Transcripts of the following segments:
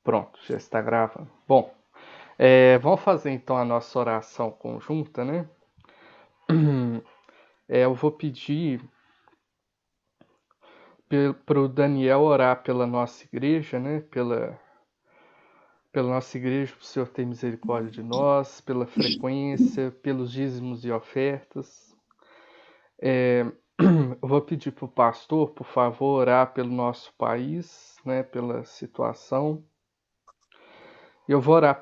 Pronto, já está gravando. Bom, vamos fazer então a nossa oração conjunta, né? Eu vou pedir para o Daniel orar pela nossa igreja, né? Pela nossa igreja, para o Senhor ter misericórdia de nós, pela frequência, pelos dízimos e ofertas. Eu vou pedir para o pastor, por favor, orar pelo nosso país, né? Pela situação. Eu vou orar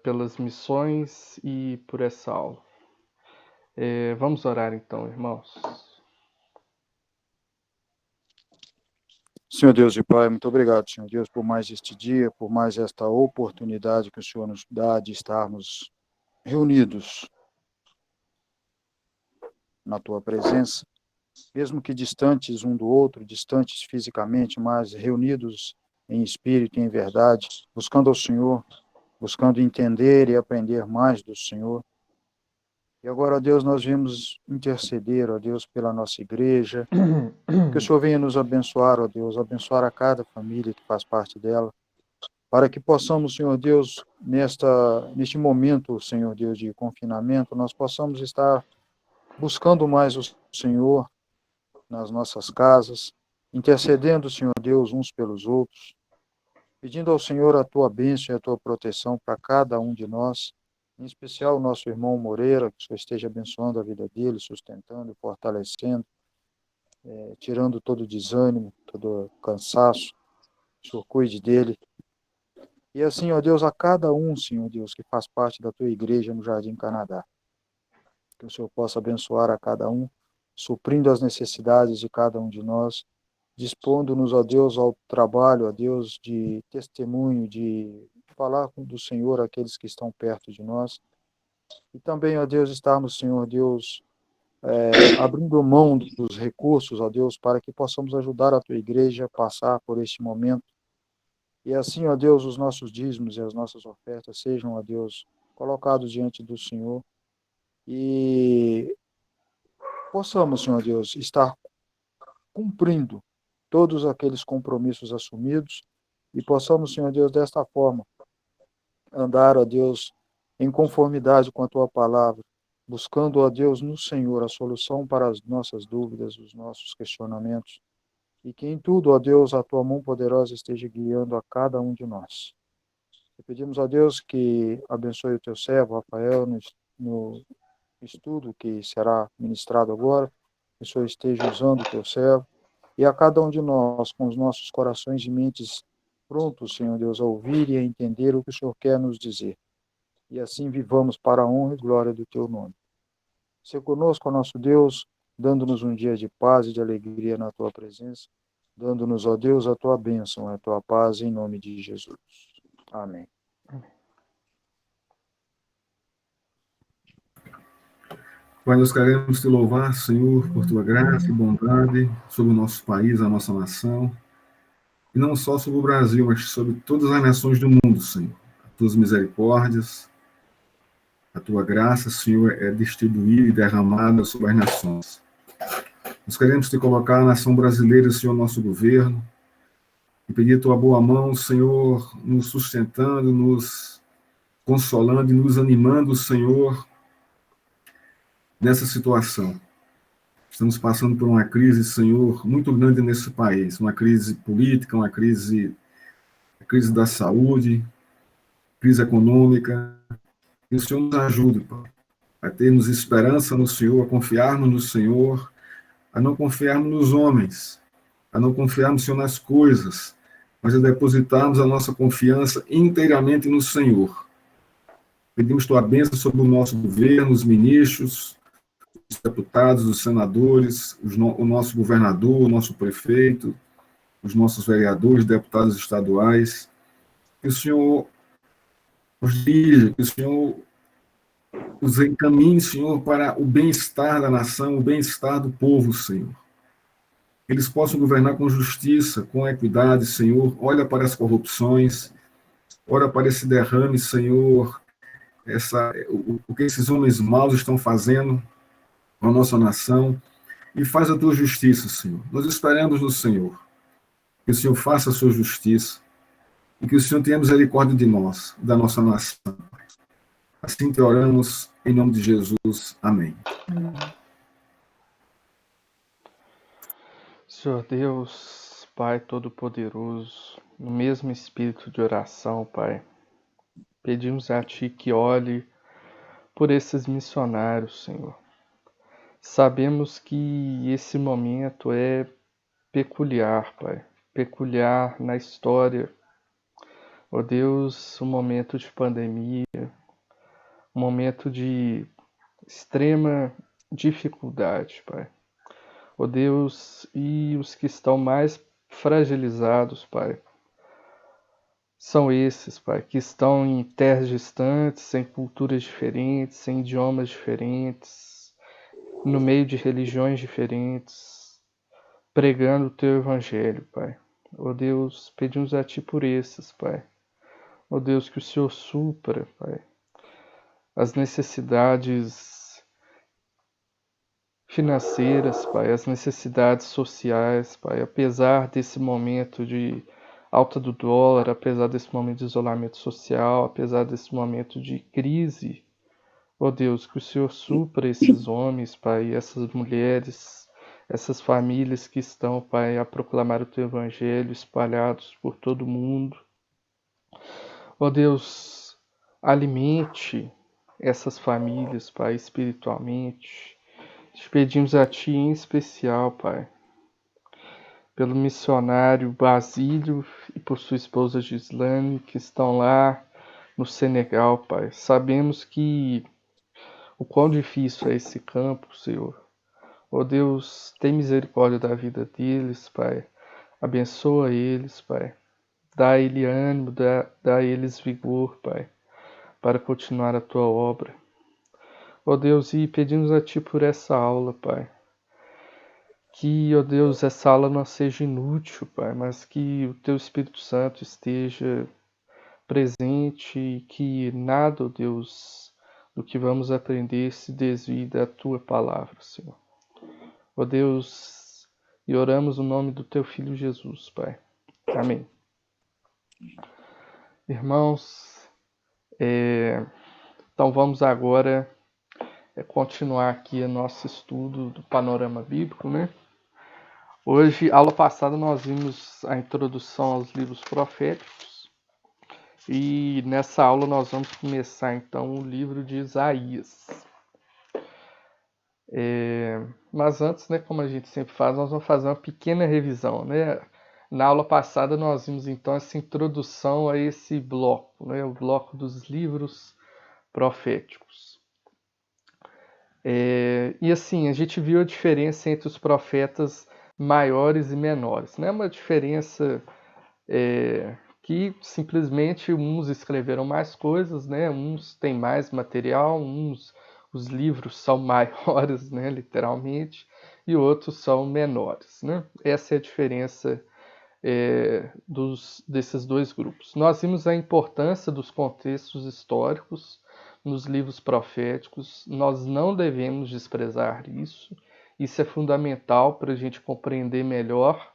pelas missões e por essa aula. Vamos orar então, irmãos. Senhor Deus e Pai, muito obrigado, Senhor Deus, por mais este dia, por mais esta oportunidade que o Senhor nos dá de estarmos reunidos na Tua presença, mesmo que distantes um do outro, distantes fisicamente, mas reunidos em espírito e em verdade, buscando ao Senhor, buscando entender e aprender mais do Senhor. E agora, ó Deus, nós viemos interceder, ó Deus, pela nossa igreja, que o Senhor venha nos abençoar, ó Deus, abençoar a cada família que faz parte dela, para que possamos, Senhor Deus, neste momento, Senhor Deus, de confinamento, nós possamos estar buscando mais o Senhor nas nossas casas, intercedendo, Senhor Deus, uns pelos outros, pedindo ao Senhor a Tua bênção e a Tua proteção para cada um de nós, em especial o nosso irmão Moreira, que o Senhor esteja abençoando a vida dele, sustentando, fortalecendo, tirando todo o desânimo, todo o cansaço, o Senhor cuide dele. E assim, ó Deus, a cada um, Senhor Deus, que faz parte da Tua igreja no Jardim Canadá, que o Senhor possa abençoar a cada um, suprindo as necessidades de cada um de nós, dispondo-nos, ó Deus, ao trabalho, ó Deus, de testemunho, de falar do Senhor àqueles que estão perto de nós. E também, ó Deus, estarmos, Senhor Deus, abrindo mão dos recursos, ó Deus, para que possamos ajudar a Tua igreja a passar por este momento. E assim, ó Deus, os nossos dízimos e as nossas ofertas sejam, ó Deus, colocados diante do Senhor e possamos, Senhor Deus, estar cumprindo todos aqueles compromissos assumidos e possamos, Senhor Deus, desta forma, andar, ó Deus, em conformidade com a Tua palavra, buscando, ó Deus, no Senhor a solução para as nossas dúvidas, os nossos questionamentos, e que em tudo, ó Deus, a Tua mão poderosa esteja guiando a cada um de nós. E pedimos a Deus que abençoe o Teu servo, Rafael, no estudo que será ministrado agora, que o Senhor esteja usando o Teu servo, e a cada um de nós, com os nossos corações e mentes prontos, Senhor Deus, a ouvir e a entender o que o Senhor quer nos dizer. E assim vivamos para a honra e glória do Teu nome. Seja conosco, ó nosso Deus, dando-nos um dia de paz e de alegria na Tua presença, dando-nos, ó Deus, a Tua bênção, a Tua paz, em nome de Jesus. Amém. Pai, nós queremos Te louvar, Senhor, por Tua graça e bondade sobre o nosso país, a nossa nação, e não só sobre o Brasil, mas sobre todas as nações do mundo, Senhor. As Tuas misericórdias, a Tua graça, Senhor, é distribuída e derramada sobre as nações. Nós queremos Te colocar a nação brasileira, Senhor, nosso governo, e pedir a Tua boa mão, Senhor, nos sustentando, nos consolando e nos animando, Senhor, nessa situação. Estamos passando por uma crise, Senhor, muito grande nesse país, uma crise política, uma crise da saúde, crise econômica. E o Senhor nos ajude, Pai, a termos esperança no Senhor, a confiarmos no Senhor, a não confiarmos nos homens, a não confiarmos, Senhor, nas coisas, mas a depositarmos a nossa confiança inteiramente no Senhor. Pedimos Tua bênção sobre o nosso governo, os ministros, os deputados, os senadores, o nosso governador, o nosso prefeito, os nossos vereadores, deputados estaduais. Que o Senhor os dirija, que o Senhor os encaminhe, Senhor, para o bem-estar da nação, o bem-estar do povo, Senhor. Que eles possam governar com justiça, com equidade, Senhor. Olha para as corrupções, olha para esse derrame, Senhor, o que esses homens maus estão fazendo com a nossa nação, e faz a Tua justiça, Senhor. Nós esperamos no Senhor, que o Senhor faça a Sua justiça, e que o Senhor tenha misericórdia de nós, da nossa nação. Assim te oramos, em nome de Jesus. Amém. Senhor Deus, Pai Todo-Poderoso, no mesmo espírito de oração, Pai, pedimos a Ti que olhe por esses missionários, Senhor. Sabemos que esse momento é peculiar, Pai, peculiar na história. Ó Deus, um momento de pandemia, um momento de extrema dificuldade, Pai. Ó Deus, e os que estão mais fragilizados, Pai, são esses, Pai, que estão em terras distantes, em culturas diferentes, em idiomas diferentes, no meio de religiões diferentes, pregando o Teu Evangelho, Pai. Ó Deus, pedimos a Ti por esses, Pai. Ó Deus, que o Senhor supra, Pai, as necessidades financeiras, Pai, as necessidades sociais, Pai, apesar desse momento de alta do dólar, apesar desse momento de isolamento social, apesar desse momento de crise, ó Deus, que o Senhor supra esses homens, Pai, essas mulheres, essas famílias que estão, Pai, a proclamar o Teu Evangelho espalhados por todo o mundo. Ó Deus, alimente essas famílias, Pai, espiritualmente. Te pedimos a Ti em especial, Pai, pelo missionário Basílio e por sua esposa Gislane, que estão lá no Senegal, Pai. Sabemos que o quão difícil é esse campo, Senhor. Ó Deus, tem misericórdia da vida deles, Pai. Abençoa eles, Pai. Dá a ele ânimo, dá a eles vigor, Pai, para continuar a Tua obra. Ó Deus, e pedimos a Ti por essa aula, Pai. Que, ó Deus, essa aula não seja inútil, Pai, mas que o Teu Espírito Santo esteja presente e que nada, ó Deus, do que vamos aprender se desvie da Tua palavra, Senhor. Ó Deus, e oramos no nome do Teu Filho Jesus, Pai. Amém. Irmãos, então vamos agora continuar aqui o nosso estudo do panorama bíblico, né? Hoje, aula passada, nós vimos a introdução aos livros proféticos e nessa aula nós vamos começar então o livro de Isaías. Mas antes, né, como a gente sempre faz, nós vamos fazer uma pequena revisão, né? Na aula passada nós vimos então essa introdução a esse bloco, né, o bloco dos livros proféticos. E assim, a gente viu a diferença entre os profetas maiores e menores. Não é uma diferença que simplesmente uns escreveram mais coisas, né? Uns têm mais material, os livros são maiores, né, literalmente, e outros são menores, né? Essa é a diferença desses dois grupos. Nós vimos a importância dos contextos históricos nos livros proféticos, nós não devemos desprezar isso, isso é fundamental para a gente compreender melhor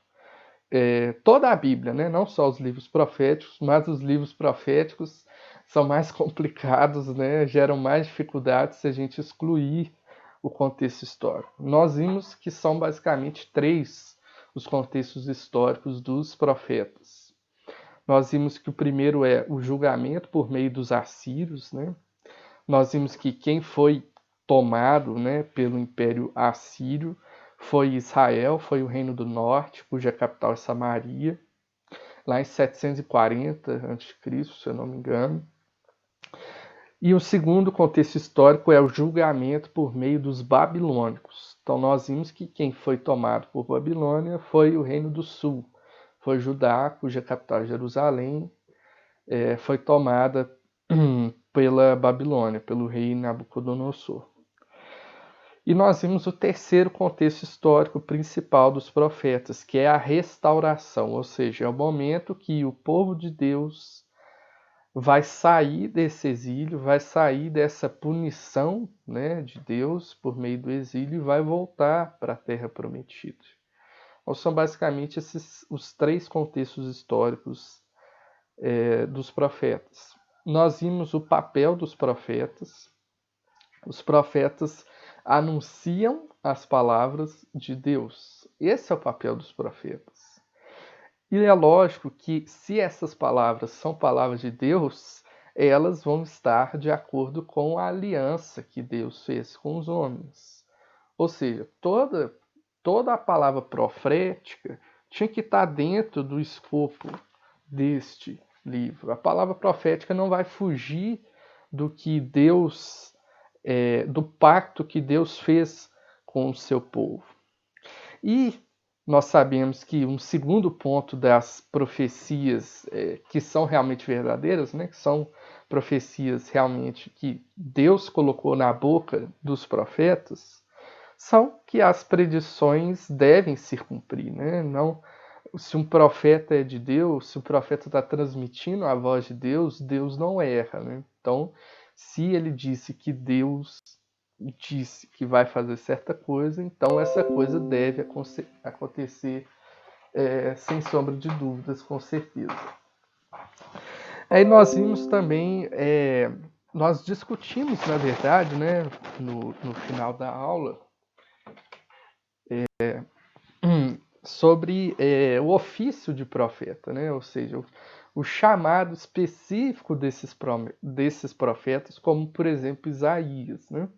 toda a Bíblia, né? Não só os livros proféticos, mas os livros proféticos são mais complicados, né? Geram mais dificuldades se a gente excluir o contexto histórico. Nós vimos que são basicamente três os contextos históricos dos profetas. Nós vimos que o primeiro é o julgamento por meio dos assírios, né? Nós vimos que quem foi tomado, né, pelo Império Assírio foi Israel, foi o Reino do Norte, cuja capital é Samaria, lá em 740 a.C., se eu não me engano. E o segundo contexto histórico é o julgamento por meio dos babilônicos. Então nós vimos que quem foi tomado por Babilônia foi o Reino do Sul, foi Judá, cuja capital é Jerusalém, foi tomada pela Babilônia, pelo rei Nabucodonosor. E nós vimos o terceiro contexto histórico principal dos profetas, que é a restauração, ou seja, é o momento que o povo de Deus vai sair desse exílio, vai sair dessa punição, né, de Deus por meio do exílio e vai voltar para a Terra Prometida. Então, são basicamente esses os três contextos históricos dos profetas. Nós vimos o papel dos profetas. Os profetas anunciam as palavras de Deus. Esse é o papel dos profetas. E é lógico que, se essas palavras são palavras de Deus, elas vão estar de acordo com a aliança que Deus fez com os homens. Ou seja, toda a palavra profética tinha que estar dentro do escopo deste livro. A palavra profética não vai fugir do que Deus, do pacto que Deus fez com o seu povo. E nós sabemos que um segundo ponto das profecias que são realmente verdadeiras, né, que são profecias realmente que Deus colocou na boca dos profetas, são que as predições devem se cumprir, né? Não, se um profeta é de Deus, se o profeta está transmitindo a voz de Deus, Deus não erra, né? Então, se ele disse que Deus disse que vai fazer certa coisa, então essa coisa deve acontecer sem sombra de dúvidas, com certeza. Aí nós vimos também, nós discutimos, na verdade, né, no final da aula, sobre o ofício de profeta, né? Ou seja, o chamado específico desses profetas, como, por exemplo, Isaías, né?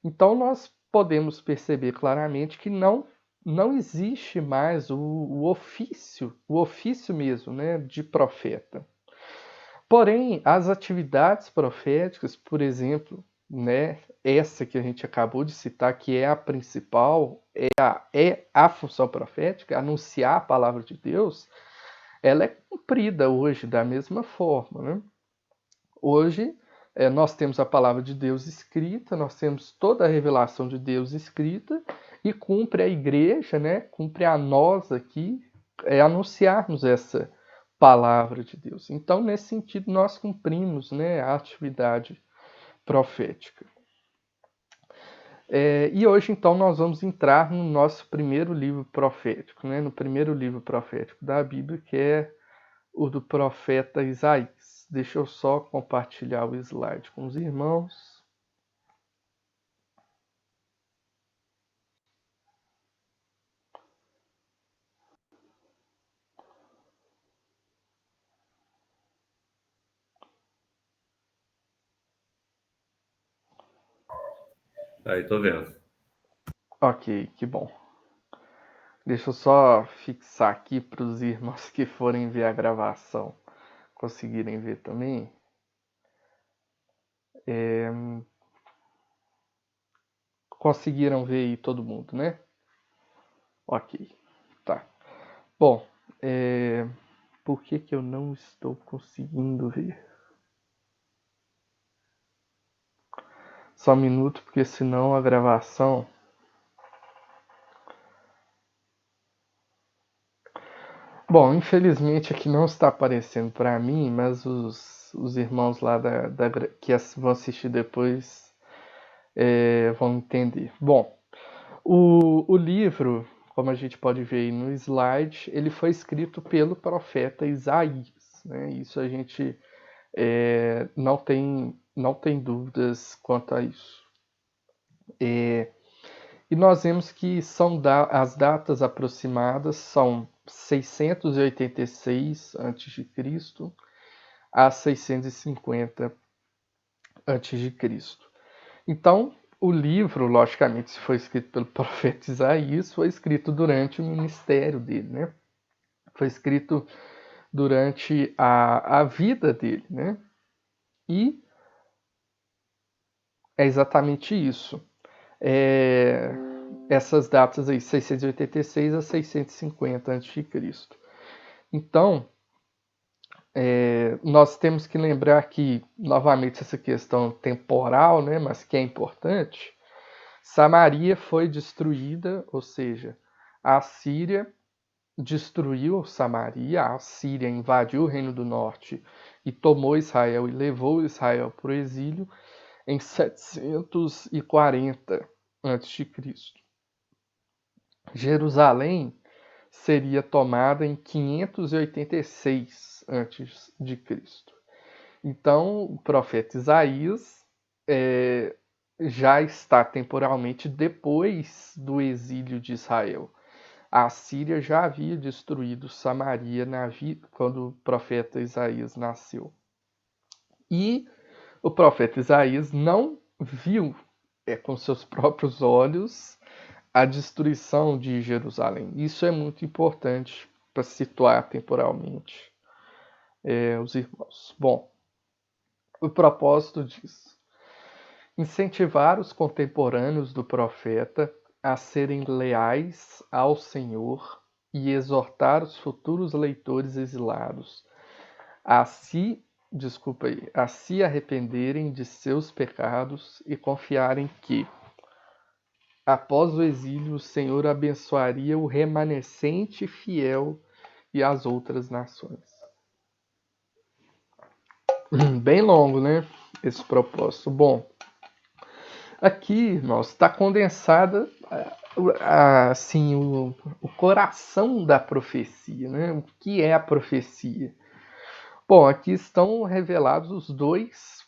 Então, nós podemos perceber claramente que não existe mais o ofício mesmo, né, de profeta. Porém, as atividades proféticas, por exemplo, né, essa que a gente acabou de citar, que é a principal, é a função profética, anunciar a palavra de Deus, ela é cumprida hoje da mesma forma, né? Hoje, nós temos a palavra de Deus escrita, nós temos toda a revelação de Deus escrita, e cumpre a igreja, né, cumpre a nós aqui, anunciarmos essa palavra de Deus. Então, nesse sentido, nós cumprimos, né, a atividade profética. E hoje, então, nós vamos entrar no nosso primeiro livro profético, né, no primeiro livro profético da Bíblia, que é o do profeta Isaías. Deixa eu só compartilhar o slide com os irmãos. Aí, tô vendo. Ok, que bom. Deixa eu só fixar aqui para os irmãos que forem ver a gravação conseguirem ver também. Conseguiram ver aí todo mundo, né? Ok, tá. Bom, por que eu não estou conseguindo ver? Só um minuto, porque senão a gravação... Bom, infelizmente aqui não está aparecendo para mim, mas os irmãos lá que vão assistir depois vão entender. Bom, o livro, como a gente pode ver aí no slide, ele foi escrito pelo profeta Isaías, né? Isso a gente não tem dúvidas quanto a isso. E nós vemos que as datas aproximadas são 686 a.C. a 650 a.C. Então, o livro, logicamente, se foi escrito pelo profeta Isaías, foi escrito durante o ministério dele, né? Foi escrito durante a vida dele, né? E é exatamente isso. Essas datas aí, 686 a 650 a.C. Então, nós temos que lembrar que, novamente, essa questão temporal, né, mas que é importante, Samaria foi destruída, ou seja, a Síria destruiu Samaria, a Síria invadiu o Reino do Norte e tomou Israel e levou Israel para o exílio em 740 a.C. Jerusalém seria tomada em 586 antes de Cristo. Então, o profeta Isaías já está temporalmente depois do exílio de Israel. A Síria já havia destruído Samaria quando o profeta Isaías nasceu. E o profeta Isaías não viu com seus próprios olhos a destruição de Jerusalém. Isso é muito importante para situar temporalmente os irmãos. Bom, o propósito diz: incentivar os contemporâneos do profeta a serem leais ao Senhor e exortar os futuros leitores exilados a se arrependerem de seus pecados e confiarem que, após o exílio, o Senhor abençoaria o remanescente fiel e as outras nações. Bem longo, né? Esse propósito. Bom, aqui, está condensada assim, o coração da profecia, né? O que é a profecia? Bom, aqui estão revelados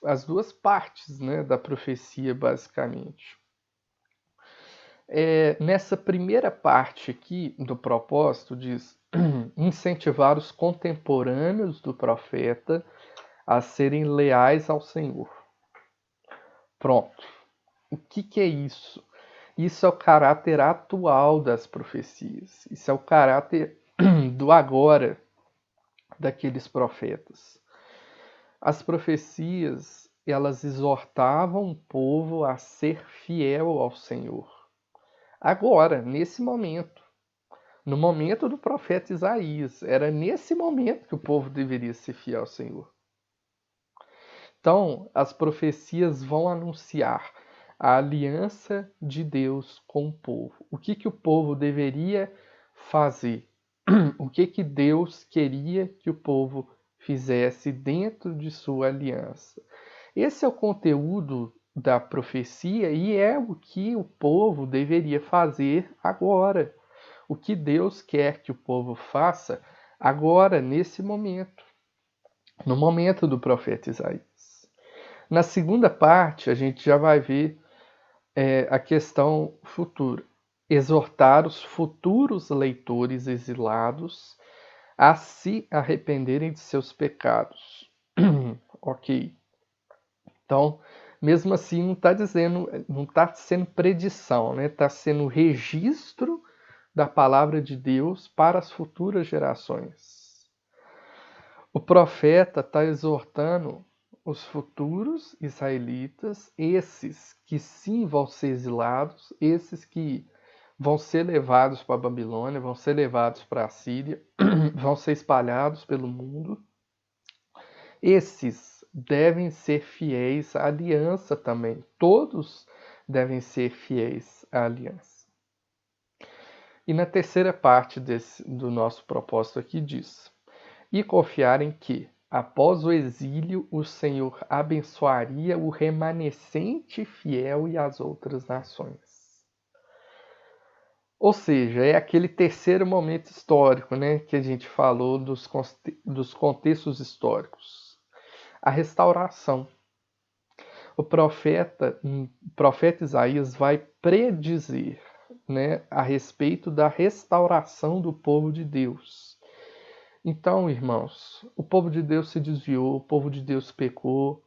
as duas partes, né, da profecia, basicamente. Nessa primeira parte aqui do propósito, diz incentivar os contemporâneos do profeta a serem leais ao Senhor. Pronto. O que é isso? Isso é o caráter atual das profecias. Isso é o caráter do agora daqueles profetas. As profecias, elas exortavam o povo a ser fiel ao Senhor. Agora, nesse momento, no momento do profeta Isaías, era nesse momento que o povo deveria ser fiel ao Senhor. Então, as profecias vão anunciar a aliança de Deus com o povo. O que o povo deveria fazer? O que Deus queria que o povo fizesse dentro de sua aliança? Esse é o conteúdo da profecia e é o que o povo deveria fazer agora. O que Deus quer que o povo faça agora, nesse momento, no momento do profeta Isaías. Na segunda parte, a gente já vai ver a questão futura. Exortar os futuros leitores exilados a se arrependerem de seus pecados. Ok. Então, mesmo assim, não está sendo predição, né? Está sendo registro da palavra de Deus para as futuras gerações. O profeta está exortando os futuros israelitas, esses que sim vão ser exilados, esses que vão ser levados para a Babilônia, vão ser levados para a Síria, vão ser espalhados pelo mundo. Esses devem ser fiéis à aliança também. Todos devem ser fiéis à aliança. E na terceira parte do nosso propósito aqui diz: e confiarem que, após o exílio, o Senhor abençoaria o remanescente fiel e as outras nações. Ou seja, é aquele terceiro momento histórico, né, que a gente falou dos contextos históricos. A restauração. O profeta Isaías vai predizer, né, a respeito da restauração do povo de Deus. Então, irmãos, o povo de Deus se desviou, o povo de Deus pecou,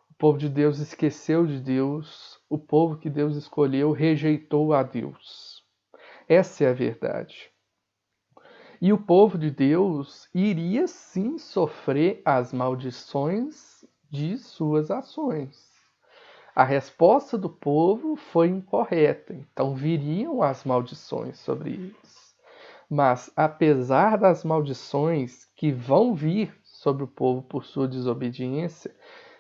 o povo de Deus esqueceu de Deus, o povo que Deus escolheu rejeitou a Deus. Essa é a verdade. E o povo de Deus iria sim sofrer as maldições de suas ações. A resposta do povo foi incorreta, então viriam as maldições sobre eles. Mas, apesar das maldições que vão vir sobre o povo por sua desobediência,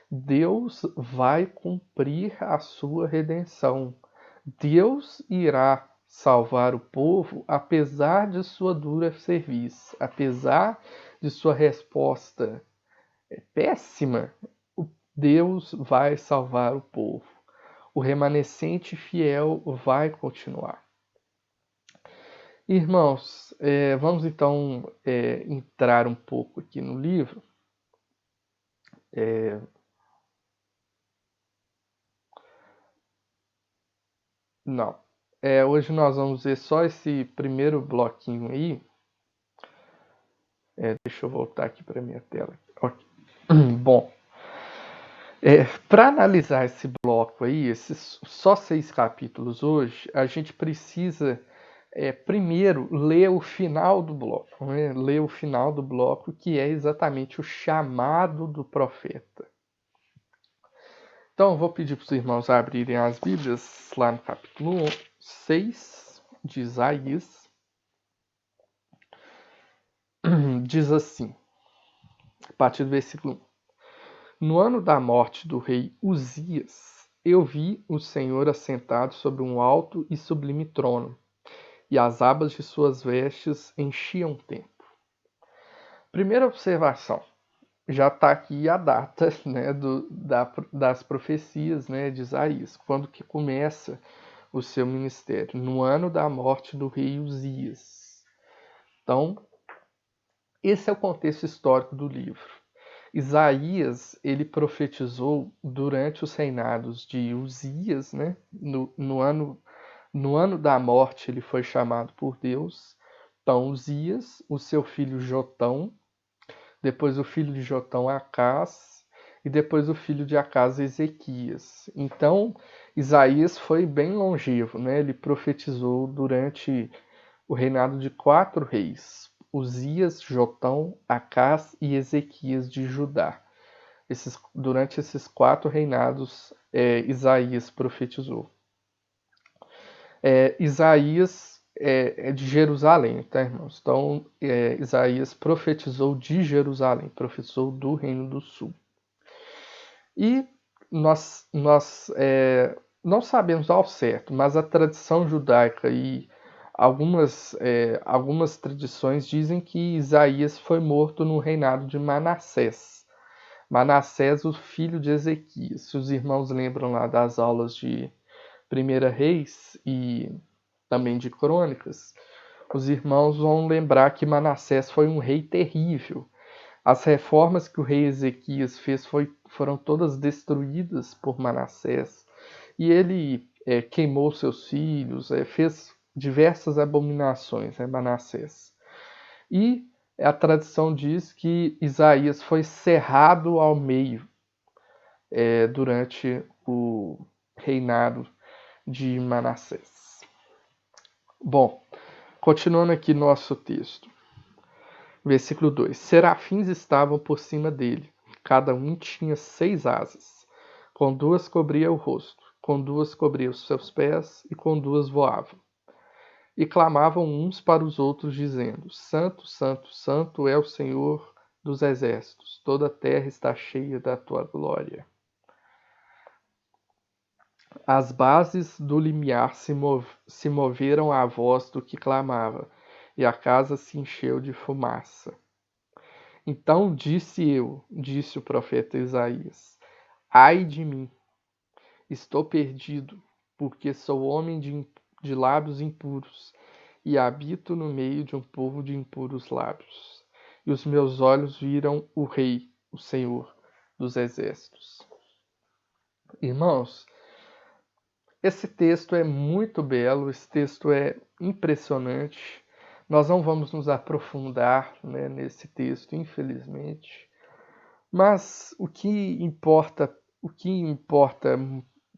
Deus vai cumprir a sua redenção. Deus irá salvar o povo apesar de sua dura cerviz, apesar de sua resposta péssima. Deus vai salvar o povo. O remanescente fiel vai continuar. Irmãos, vamos então entrar um pouco aqui no livro. Não. Hoje nós vamos ver só esse primeiro bloquinho aí. Deixa eu voltar aqui para minha tela. Okay. Bom, para analisar esse bloco aí, esses só 6 capítulos hoje, a gente precisa primeiro ler o final do bloco, né? Ler o final do bloco, que é exatamente o chamado do profeta. Então, eu vou pedir para os irmãos abrirem as Bíblias lá no capítulo 6 de Isaías. Diz assim, a partir do versículo 1. No ano da morte do rei Uzias, eu vi o Senhor assentado sobre um alto e sublime trono, e as abas de suas vestes enchiam o templo. Primeira observação, já está aqui a data, né, das profecias, né, de Isaías, quando que começa o seu ministério, no ano da morte do rei Uzias. Então, esse é o contexto histórico do livro. Isaías, ele profetizou durante os reinados de Uzias, né? No ano da morte ele foi chamado por Deus. Então, Uzias, o seu filho Jotão, depois o filho de Jotão, Acás, e depois o filho de Acás, Ezequias. Então, Isaías foi bem longevo, né? Ele profetizou durante o reinado de 4 reis: Uzias, Jotão, Acás e Ezequias de Judá. Durante esses 4 reinados, Isaías profetizou. Isaías é de Jerusalém, tá, irmãos? Então, Isaías profetizou de Jerusalém, profetizou do Reino do Sul. E nós não sabemos ao certo, mas a tradição judaica e algumas tradições dizem que Isaías foi morto no reinado de Manassés. Manassés, o filho de Ezequias. Se os irmãos lembram lá das aulas de 1 Reis e também de Crônicas, os irmãos vão lembrar que Manassés foi um rei terrível. As reformas que o rei Ezequias fez foram todas destruídas por Manassés. E ele queimou seus filhos, fez diversas abominações, Manassés. E a tradição diz que Isaías foi cerrado ao meio durante o reinado de Manassés. Bom, continuando aqui nosso texto. Versículo 2. Serafins estavam por cima dele. Cada um tinha 6 asas. Com 2 cobria o rosto, com 2 cobria os seus pés e com 2 voavam. E clamavam uns para os outros, dizendo: Santo, Santo, Santo é o Senhor dos exércitos. Toda a terra está cheia da tua glória. As bases do limiar se moveram à voz do que clamava, e a casa se encheu de fumaça. Então disse o profeta Isaías: Ai de mim, estou perdido, porque sou homem de lábios impuros, e habito no meio de um povo de impuros lábios. E os meus olhos viram o Rei, o Senhor dos exércitos. Irmãos, esse texto é muito belo, esse texto é impressionante. Nós não vamos nos aprofundar, né, nesse texto, infelizmente. Mas o que importa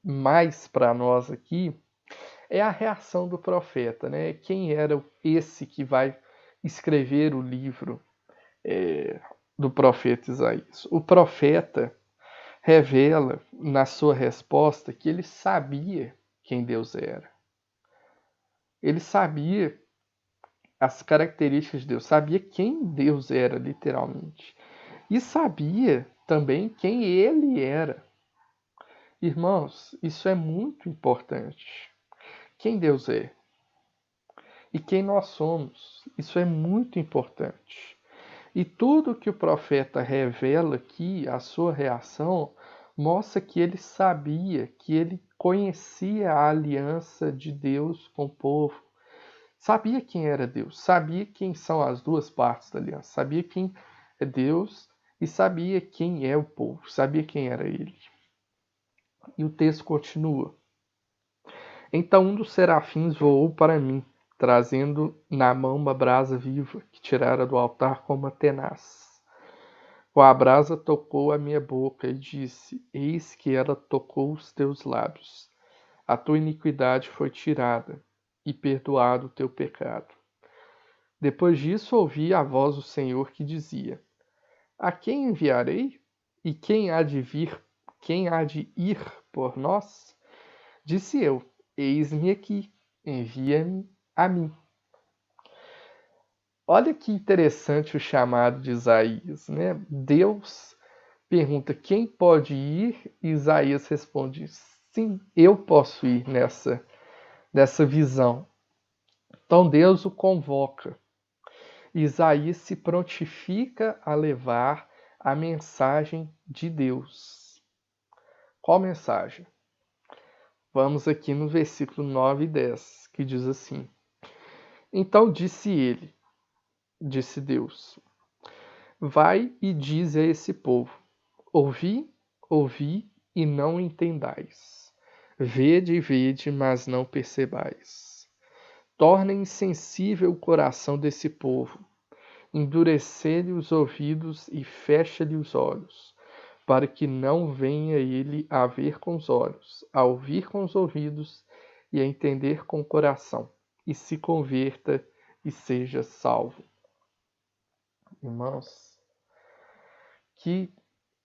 mais para nós aqui é a reação do profeta, né? Quem era esse que vai escrever o livro do profeta Isaías? O profeta revela na sua resposta que ele sabia quem Deus era. Ele sabia as características de Deus, sabia quem Deus era, literalmente. E sabia também quem ele era. Irmãos, isso é muito importante. Quem Deus é e quem nós somos, isso é muito importante. E tudo que o profeta revela aqui, a sua reação, mostra que ele sabia, que ele conhecia a aliança de Deus com o povo, sabia quem era Deus, sabia quem são as duas partes da aliança, sabia quem é Deus e sabia quem é o povo, sabia quem era ele. E o texto continua. Então um dos serafins voou para mim, trazendo na mão uma brasa viva que tirara do altar com uma tenaz. Com a brasa tocou a minha boca e disse: Eis que ela tocou os teus lábios. A tua iniquidade foi tirada e perdoado o teu pecado. Depois disso ouvi a voz do Senhor que dizia: A quem enviarei? E quem há de ir por nós? Disse eu: Eis-me aqui, envia-me a mim. Olha que interessante o chamado de Isaías, né? Deus pergunta quem pode ir, e Isaías responde: sim, eu posso ir nessa visão. Então Deus o convoca. Isaías se prontifica a levar a mensagem de Deus. Qual mensagem? Vamos aqui no versículo 9 e 10, que diz assim: Então disse Deus, vai e dize a esse povo: ouvi e não entendais. Vede, mas não percebais. Torna insensível o coração desse povo. Endurecer-lhe os ouvidos e fecha-lhe os olhos, para que não venha ele a ver com os olhos, a ouvir com os ouvidos e a entender com o coração, e se converta e seja salvo. Irmãos, que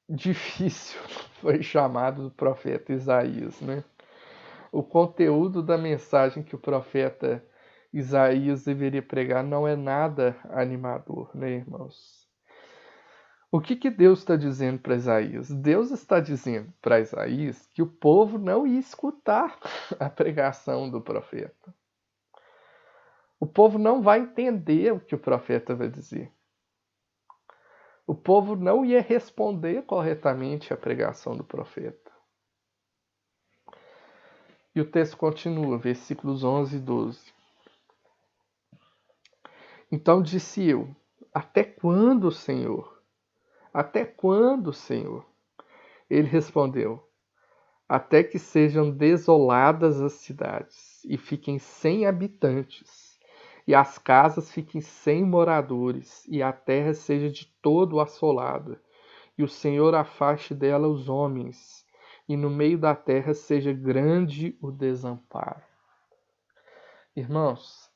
difícil foi chamado do profeta Isaías, né? O conteúdo da mensagem que o profeta Isaías deveria pregar não é nada animador, né, irmãos? O que Deus está dizendo para Isaías? Deus está dizendo para Isaías que o povo não ia escutar a pregação do profeta. O povo não vai entender o que o profeta vai dizer. O povo não ia responder corretamente à pregação do profeta. E o texto continua, versículos 11 e 12. Então disse eu: Até quando, Senhor? Até quando, Senhor? Ele respondeu: Até que sejam desoladas as cidades e fiquem sem habitantes, e as casas fiquem sem moradores, e a terra seja de todo assolada, e o Senhor afaste dela os homens, e no meio da terra seja grande o desamparo. Irmãos,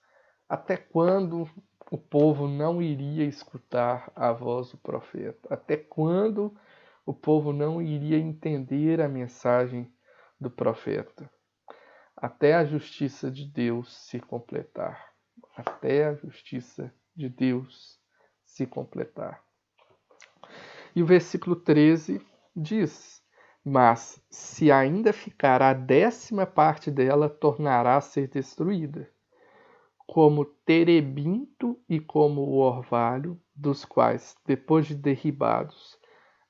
até quando o povo não iria escutar a voz do profeta? Até quando o povo não iria entender a mensagem do profeta? Até a justiça de Deus se completar. Até a justiça de Deus se completar. E o versículo 13 diz: Mas se ainda ficar a 10ª parte dela, tornará a ser destruída, como terebinto e como o orvalho, dos quais, depois de derribados,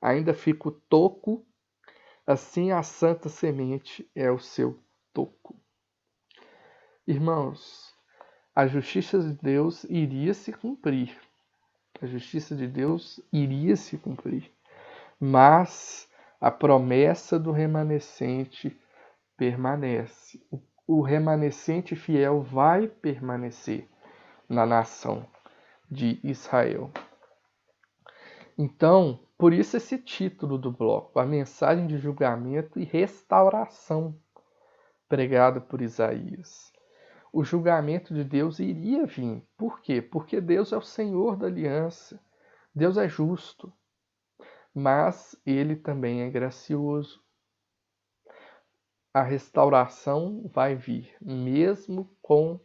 ainda fica o toco, assim a santa semente é o seu toco. Irmãos, a justiça de Deus iria se cumprir. A justiça de Deus iria se cumprir. Mas a promessa do remanescente permanece. O remanescente fiel vai permanecer na nação de Israel. Então, por isso esse título do bloco, a mensagem de julgamento e restauração pregada por Isaías. O julgamento de Deus iria vir. Por quê? Porque Deus é o Senhor da aliança. Deus é justo, mas Ele também é gracioso. A restauração vai vir, mesmo com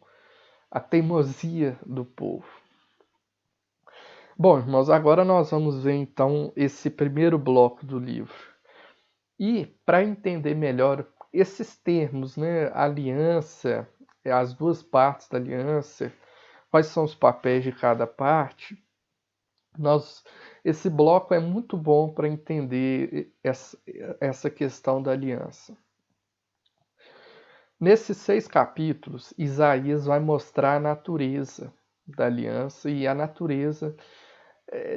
a teimosia do povo. Bom, irmãos, agora nós vamos ver então esse primeiro bloco do livro. E para entender melhor esses termos, né, aliança, as duas partes da aliança, quais são os papéis de cada parte, esse bloco é muito bom para entender essa questão da aliança. Nesses 6 capítulos, Isaías vai mostrar a natureza da aliança e a natureza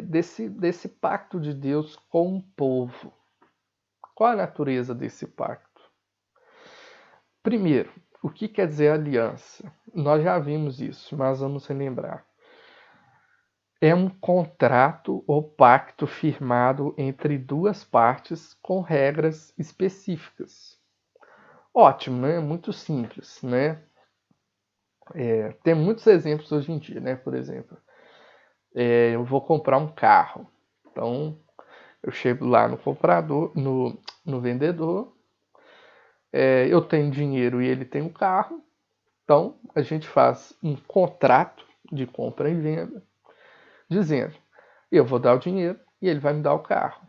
desse pacto de Deus com o povo. Qual a natureza desse pacto? Primeiro, o que quer dizer aliança? Nós já vimos isso, mas vamos relembrar. É um contrato ou pacto firmado entre duas partes com regras específicas. Ótimo, né? Muito simples, né? Tem muitos exemplos hoje em dia, né? Por exemplo, eu vou comprar um carro. Então, eu chego lá no comprador, no vendedor, eu tenho dinheiro e ele tem um carro. Então, a gente faz um contrato de compra e venda, dizendo, eu vou dar o dinheiro e ele vai me dar o carro.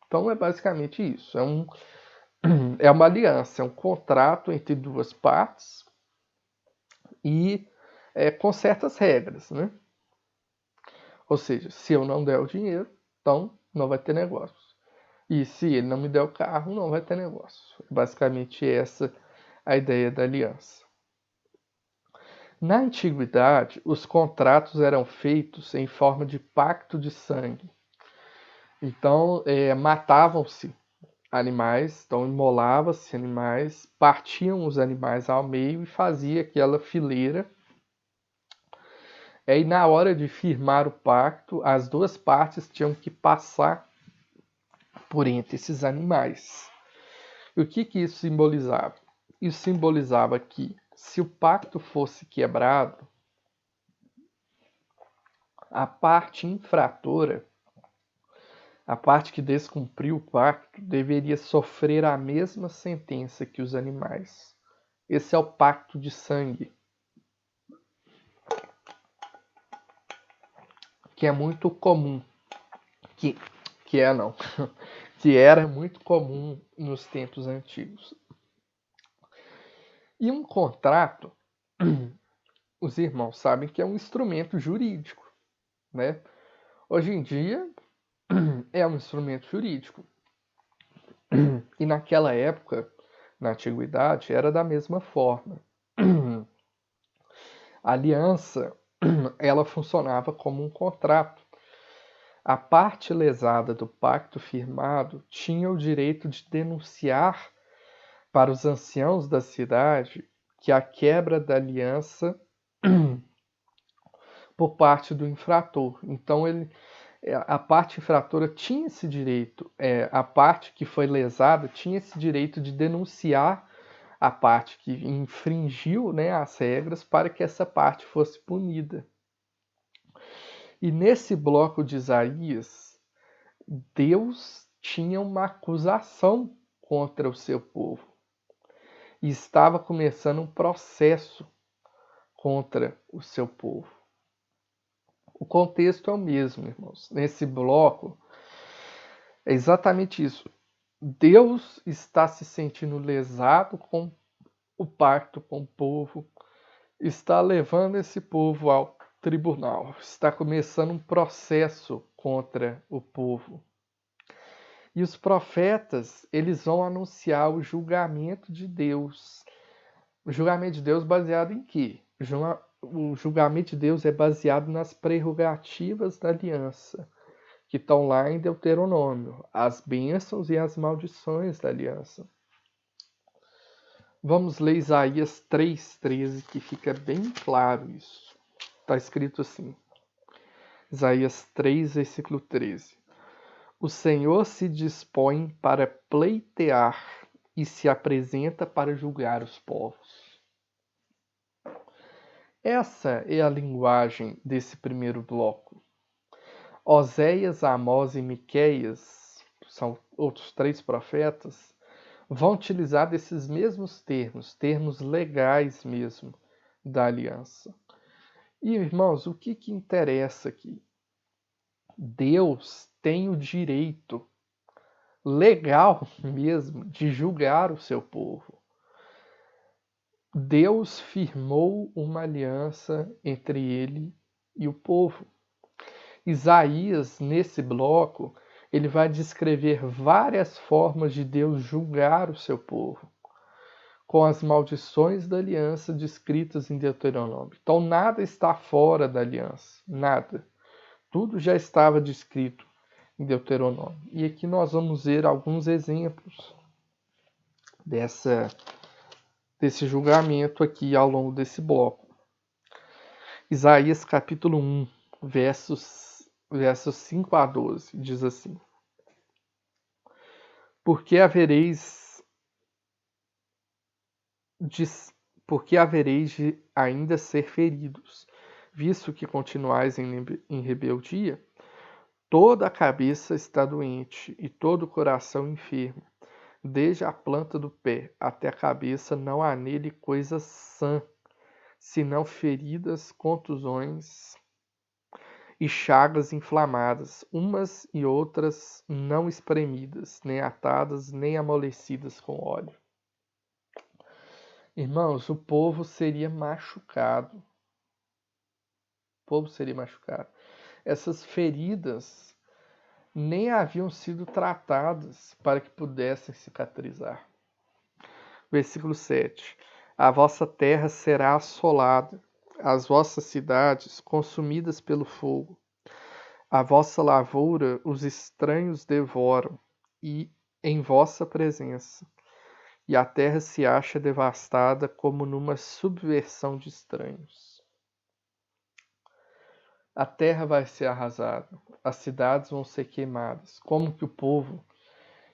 Então, é basicamente isso. É uma aliança, é um contrato entre duas partes e com certas regras, né? Ou seja, se eu não der o dinheiro, então não vai ter negócio. E se ele não me der o carro, não vai ter negócio. Basicamente essa a ideia da aliança. Na antiguidade, os contratos eram feitos em forma de pacto de sangue. Então, matavam-se animais, então imolava-se animais, partiam os animais ao meio e fazia aquela fileira. E na hora de firmar o pacto, as duas partes tinham que passar por entre esses animais. E o que isso simbolizava? Isso simbolizava que, se o pacto fosse quebrado, a parte infratora, a parte que descumpriu o pacto, deveria sofrer a mesma sentença que os animais. Esse é o pacto de sangue, que é muito comum, que era muito comum nos tempos antigos. E um contrato, os irmãos sabem que é um instrumento jurídico, né? Hoje em dia é um instrumento jurídico. E naquela época, na antiguidade, era da mesma forma. A aliança, ela funcionava como um contrato. A parte lesada do pacto firmado tinha o direito de denunciar para os anciãos da cidade que a quebra da aliança por parte do infrator. Então, a parte infratora tinha esse direito, a parte que foi lesada tinha esse direito de denunciar a parte que infringiu, né, as regras para que essa parte fosse punida. E nesse bloco de Isaías, Deus tinha uma acusação contra o seu povo. E estava começando um processo contra o seu povo. O contexto é o mesmo, irmãos. Nesse bloco, é exatamente isso. Deus está se sentindo lesado com o pacto com o povo, está levando esse povo ao tribunal, está começando um processo contra o povo. E os profetas, eles vão anunciar o julgamento de Deus. O julgamento de Deus baseado em quê? O julgamento de Deus é baseado nas prerrogativas da aliança, que estão lá em Deuteronômio, as bênçãos e as maldições da aliança. Vamos ler Isaías 3,13, que fica bem claro isso. Está escrito assim, Isaías 3, versículo 13. O Senhor se dispõe para pleitear e se apresenta para julgar os povos. Essa é a linguagem desse primeiro bloco. Oséias, Amós e Miqueias, são outros 3 profetas, vão utilizar desses mesmos termos legais mesmo da aliança. E, irmãos, o que interessa aqui? Deus tem o direito legal mesmo de julgar o seu povo. Deus firmou uma aliança entre ele e o povo. Isaías, nesse bloco, ele vai descrever várias formas de Deus julgar o seu povo, com as maldições da aliança descritas em Deuteronômio. Então, nada está fora da aliança, nada. Tudo já estava descrito em Deuteronômio. E aqui nós vamos ver alguns exemplos desse julgamento aqui ao longo desse bloco. Isaías capítulo 1, versos 5 a 12, diz assim: Porque havereis de ainda ser feridos, visto que continuais em rebeldia? Toda a cabeça está doente e todo o coração enfermo. Desde a planta do pé até a cabeça não há nele coisa sã, senão feridas, contusões e chagas inflamadas, umas e outras não espremidas, nem atadas, nem amolecidas com óleo. Irmãos, o povo seria machucado. Essas feridas nem haviam sido tratadas para que pudessem cicatrizar. Versículo 7. A vossa terra será assolada, as vossas cidades consumidas pelo fogo. A vossa lavoura os estranhos devoram, e em vossa presença. E a terra se acha devastada como numa subversão de estranhos. A terra vai ser arrasada, as cidades vão ser queimadas. Como que o povo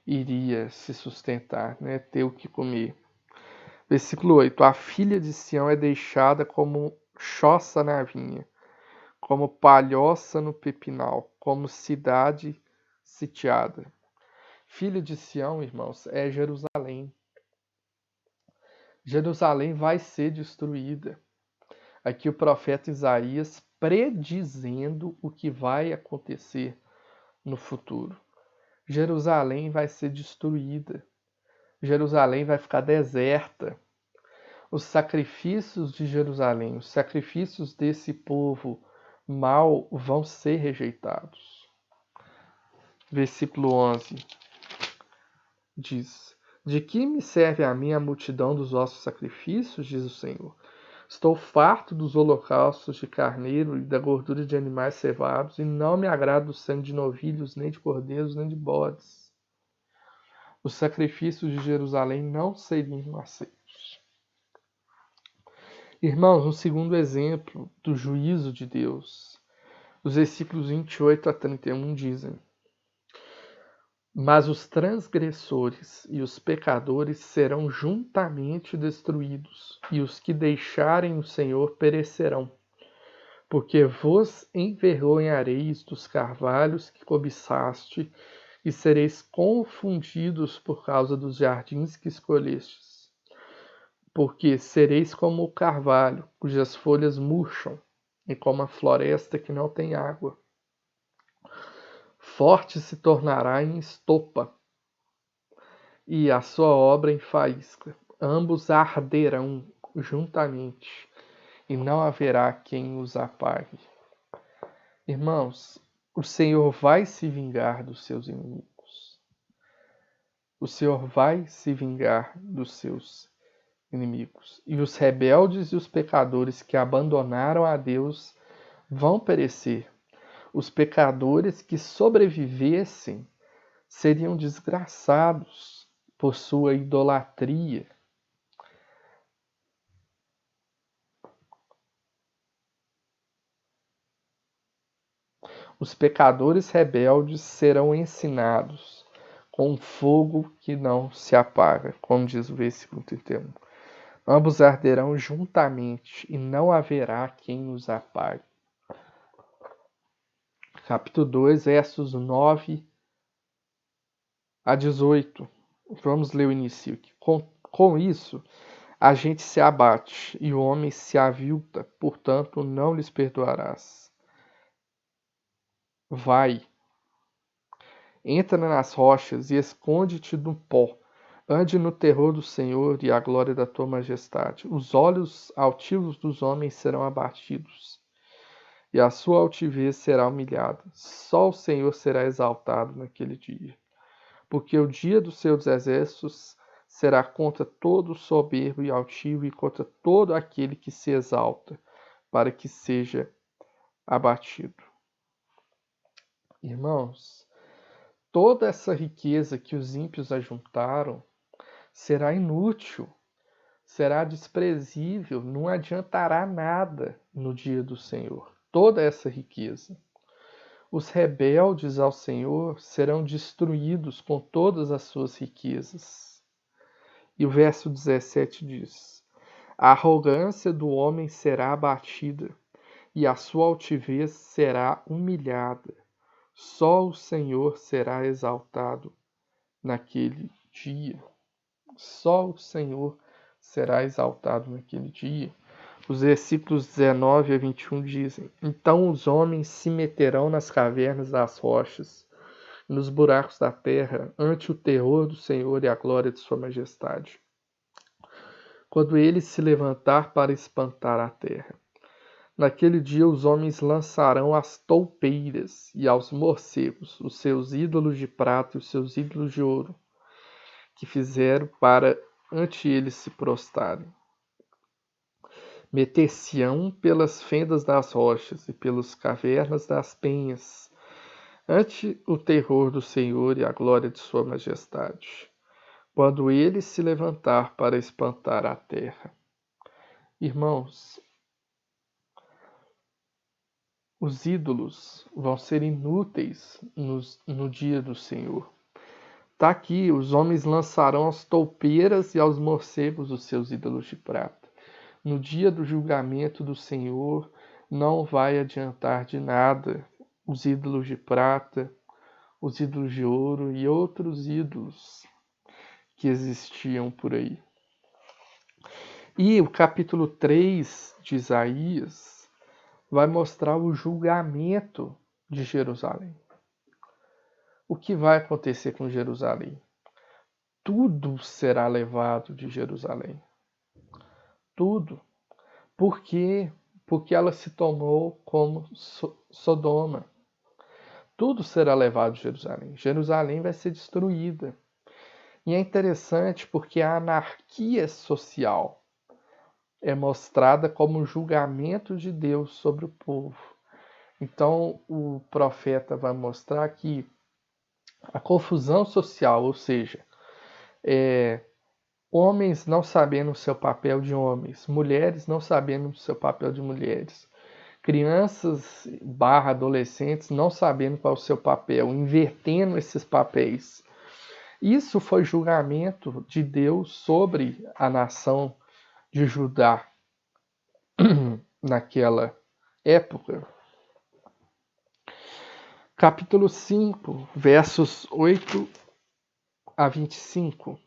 iria se sustentar, né? Ter o que comer? Versículo 8. A filha de Sião é deixada como choça na vinha, como palhoça no pepinal, como cidade sitiada. Filha de Sião, irmãos, é Jerusalém. Jerusalém vai ser destruída. Aqui o profeta Isaías predizendo o que vai acontecer no futuro. Jerusalém vai ser destruída. Jerusalém vai ficar deserta. Os sacrifícios de Jerusalém, os sacrifícios desse povo mau vão ser rejeitados. Versículo 11 diz: De que me serve a mim a multidão dos vossos sacrifícios, diz o Senhor? Estou farto dos holocaustos de carneiro e da gordura de animais cevados, e não me agrada o sangue de novilhos, nem de cordeiros, nem de bodes. Os sacrifícios de Jerusalém não seriam aceitos. Irmãos, um segundo exemplo do juízo de Deus, os versículos 28 a 31 dizem: Mas os transgressores e os pecadores serão juntamente destruídos, e os que deixarem o Senhor perecerão. Porque vos envergonhareis dos carvalhos que cobiçaste, e sereis confundidos por causa dos jardins que escolhestes. Porque sereis como o carvalho, cujas folhas murcham, e como a floresta que não tem água. Forte se tornará em estopa, e a sua obra em faísca. Ambos arderão juntamente, e não haverá quem os apague. Irmãos, o Senhor vai se vingar dos seus inimigos. O Senhor vai se vingar dos seus inimigos. E os rebeldes e os pecadores que abandonaram a Deus vão perecer. Os pecadores que sobrevivessem seriam desgraçados por sua idolatria. Os pecadores rebeldes serão ensinados com um fogo que não se apaga, como diz o versículo 31. Ambos arderão juntamente, e não haverá quem os apague. Capítulo 2, versos 9 a 18. Vamos ler o início aqui. Com isso, a gente se abate, e o homem se avilta, portanto não lhes perdoarás. Vai, entra nas rochas e esconde-te no pó. Ande no terror do Senhor e a glória da tua majestade. Os olhos altivos dos homens serão abatidos, e a sua altivez será humilhada. Só o Senhor será exaltado naquele dia, porque o dia dos seus exércitos será contra todo soberbo e altivo e contra todo aquele que se exalta, para que seja abatido. Irmãos, toda essa riqueza que os ímpios ajuntaram será inútil, será desprezível, não adiantará nada no dia do Senhor. Toda essa riqueza. Os rebeldes ao Senhor serão destruídos com todas as suas riquezas. E o verso 17 diz: a arrogância do homem será abatida, e a sua altivez será humilhada. Só o Senhor será exaltado naquele dia. Só o Senhor será exaltado naquele dia. Os versículos 19 a 21 dizem: então os homens se meterão nas cavernas das rochas, nos buracos da terra, ante o terror do Senhor e a glória de sua majestade, quando ele se levantar para espantar a terra. Naquele dia os homens lançarão às toupeiras e aos morcegos os seus ídolos de prata e os seus ídolos de ouro, que fizeram para ante eles se prostrarem. Meter-se-ão pelas fendas das rochas e pelas cavernas das penhas, ante o terror do Senhor e a glória de sua majestade, quando ele se levantar para espantar a terra. Irmãos, os ídolos vão ser inúteis no dia do Senhor. Está aqui, os homens lançarão às toupeiras e aos morcegos os seus ídolos de prata. No dia do julgamento do Senhor, não vai adiantar de nada os ídolos de prata, os ídolos de ouro e outros ídolos que existiam por aí. E o capítulo 3 de Isaías vai mostrar o julgamento de Jerusalém. O que vai acontecer com Jerusalém? Tudo será levado de Jerusalém. Tudo. Por quê? Porque ela se tomou como Sodoma. Tudo será levado de Jerusalém. Jerusalém vai ser destruída. E é interessante porque a anarquia social é mostrada como julgamento de Deus sobre o povo. Então o profeta vai mostrar que a confusão social, ou seja, homens não sabendo o seu papel de homens, mulheres não sabendo o seu papel de mulheres, crianças / adolescentes não sabendo qual é o seu papel, invertendo esses papéis. Isso foi julgamento de Deus sobre a nação de Judá naquela época. Capítulo 5, versos 8 a 25.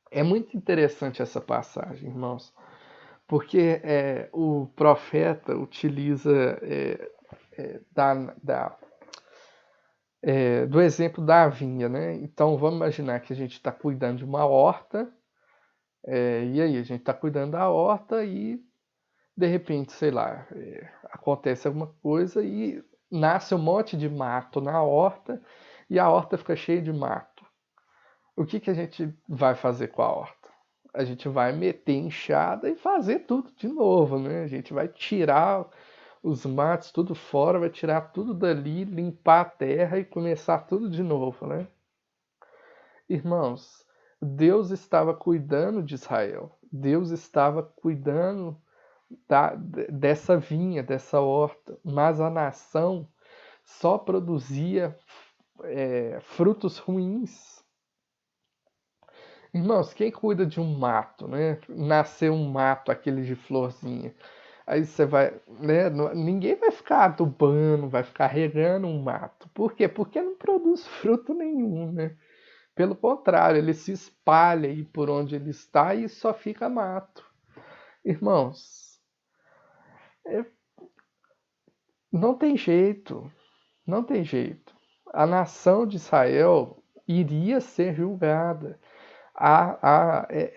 É muito interessante essa passagem, irmãos, porque o profeta utiliza do exemplo da vinha, né? Então vamos imaginar que a gente está cuidando de uma horta, e aí a gente está cuidando da horta e de repente, sei lá, acontece alguma coisa e nasce um monte de mato na horta e a horta fica cheia de mato. O que a gente vai fazer com a horta? A gente vai meter enxada e fazer tudo de novo, né? A gente vai tirar os matos tudo fora, vai tirar tudo dali, limpar a terra e começar tudo de novo, né? Irmãos, Deus estava cuidando de Israel. Deus estava cuidando dessa vinha, dessa horta, mas a nação só produzia frutos ruins. Irmãos, quem cuida de um mato, né? Nascer um mato, aquele de florzinha. Aí você vai, né? Ninguém vai ficar adubando, vai ficar regando um mato. Por quê? Porque não produz fruto nenhum, né? Pelo contrário, ele se espalha aí por onde ele está e só fica mato. Irmãos, não tem jeito, não tem jeito. A nação de Israel iria ser julgada.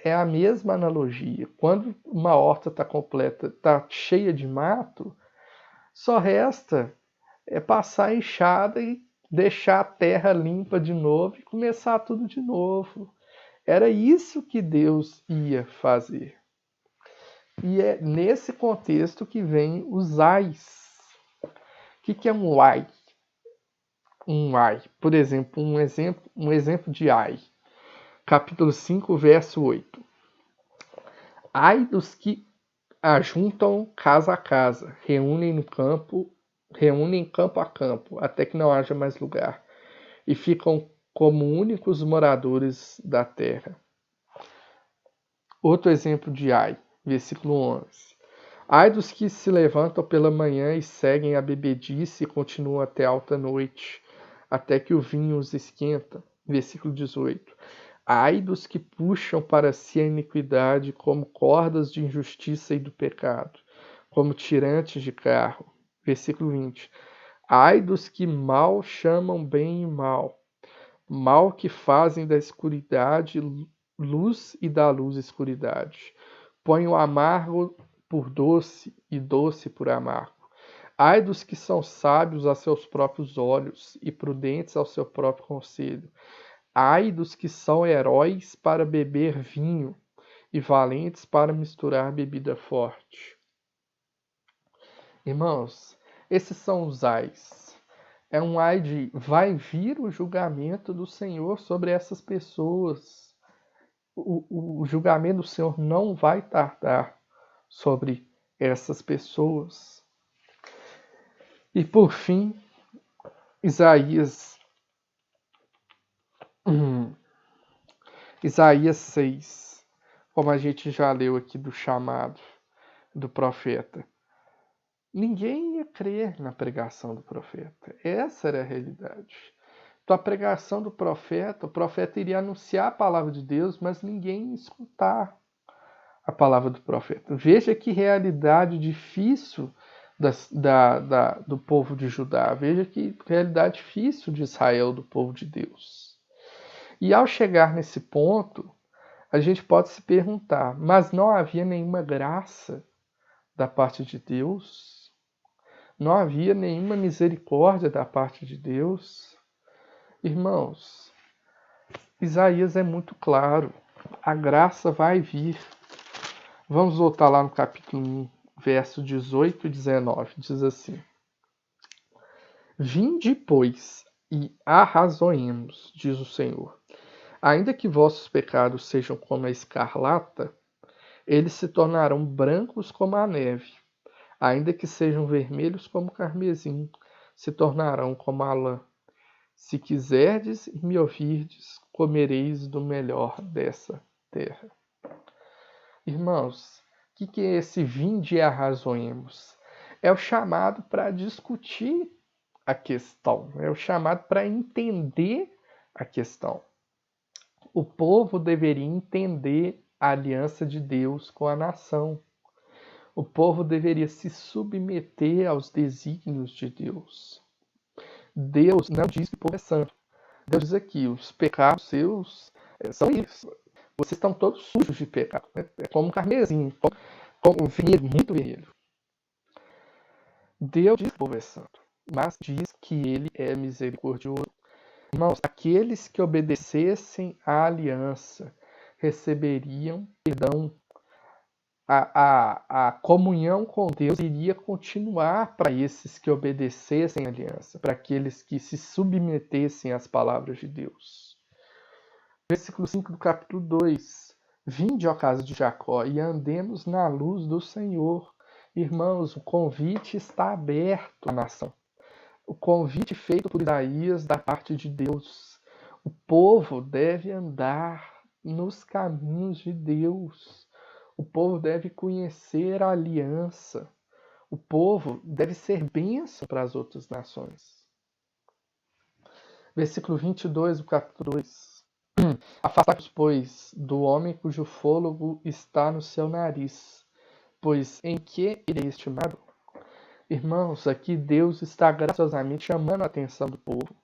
É a mesma analogia. Quando uma horta está completa, está cheia de mato, só resta passar a enxada e deixar a terra limpa de novo e começar tudo de novo. Era isso que Deus ia fazer. E é nesse contexto que vem os ais. O que é um ai? Um ai. Por exemplo, um exemplo de ai. Capítulo 5, verso 8. Ai dos que ajuntam casa a casa, reúnem campo a campo, até que não haja mais lugar, e ficam como únicos moradores da terra. Outro exemplo de ai, versículo 11. Ai dos que se levantam pela manhã e seguem a bebedice e continuam até alta noite, até que o vinho os esquenta. Versículo 18. Ai dos que puxam para si a iniquidade como cordas de injustiça e do pecado, como tirantes de carro. Versículo 20. Ai dos que mal chamam bem e mal que fazem da escuridade luz e da luz escuridade. Põe o amargo por doce e doce por amargo. Ai dos que são sábios a seus próprios olhos e prudentes ao seu próprio conselho. Ai dos que são heróis para beber vinho e valentes para misturar bebida forte. Irmãos, esses são os ais. É um ai de vai vir o julgamento do Senhor sobre essas pessoas. O julgamento do Senhor não vai tardar sobre essas pessoas. E por fim, Isaías 6, como a gente já leu aqui do chamado do profeta. Ninguém ia crer na pregação do profeta. Essa era a realidade. Então, a pregação do profeta, o profeta iria anunciar a palavra de Deus, mas ninguém ia escutar a palavra do profeta. Veja que realidade difícil do povo de Judá. Veja que realidade difícil de Israel, do povo de Deus. E ao chegar nesse ponto, a gente pode se perguntar, mas não havia nenhuma graça da parte de Deus? Não havia nenhuma misericórdia da parte de Deus? Irmãos, Isaías é muito claro. A graça vai vir. Vamos voltar lá no capítulo 1, verso 18 e 19. Diz assim: Vinde, pois, e arrazoemos, diz o Senhor. Ainda que vossos pecados sejam como a escarlata, eles se tornarão brancos como a neve. Ainda que sejam vermelhos como o carmesim, se tornarão como a lã. Se quiserdes e me ouvirdes, comereis do melhor dessa terra. Irmãos, o que é esse vinde e arrazoemos? É o chamado para discutir a questão, é o chamado para entender a questão. O povo deveria entender a aliança de Deus com a nação. O povo deveria se submeter aos desígnios de Deus. Deus não diz que o povo é santo. Deus diz aqui, os pecados seus são isso. Vocês estão todos sujos de pecado. Né? É como um carmesim, como um vermelho, muito vermelho. Deus diz que o povo é santo, mas diz que ele é misericordioso. Irmãos, aqueles que obedecessem à aliança receberiam perdão. A comunhão com Deus iria continuar para esses que obedecessem à aliança, para aqueles que se submetessem às palavras de Deus. Versículo 5 do capítulo 2. Vinde, ó casa de Jacó, e andemos na luz do Senhor. Irmãos, o convite está aberto à nação. O convite feito por Isaías da parte de Deus. O povo deve andar nos caminhos de Deus. O povo deve conhecer a aliança. O povo deve ser bênção para as outras nações. Versículo 22 do capítulo 2. Afastai-vos, pois, do homem cujo fôlego está no seu nariz, pois em que ele é estimado? Irmãos, aqui Deus está graciosamente chamando a atenção do povo.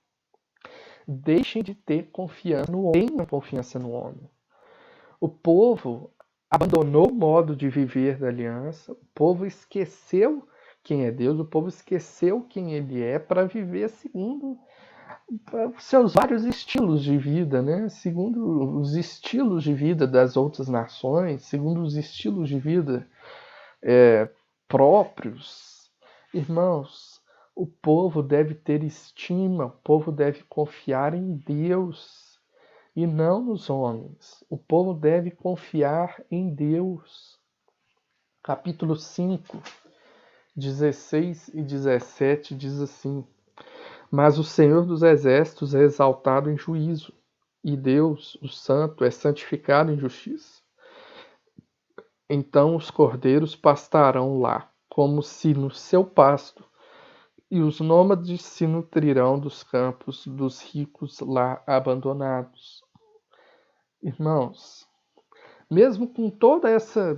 Deixem de ter confiança no homem, tenham confiança no homem. O povo abandonou o modo de viver da aliança, o povo esqueceu quem é Deus, o povo esqueceu quem ele é para viver segundo seus vários estilos de vida, né? Segundo os estilos de vida das outras nações, segundo os estilos de vida próprios. Irmãos, o povo deve ter estima, o povo deve confiar em Deus e não nos homens. O povo deve confiar em Deus. Capítulo 5, 16 e 17 diz assim: Mas o Senhor dos Exércitos é exaltado em juízo, e Deus, o Santo, é santificado em justiça. Então os cordeiros pastarão lá, como se no seu pasto, e os nômades se nutrirão dos campos dos ricos lá abandonados. Irmãos, mesmo com toda essa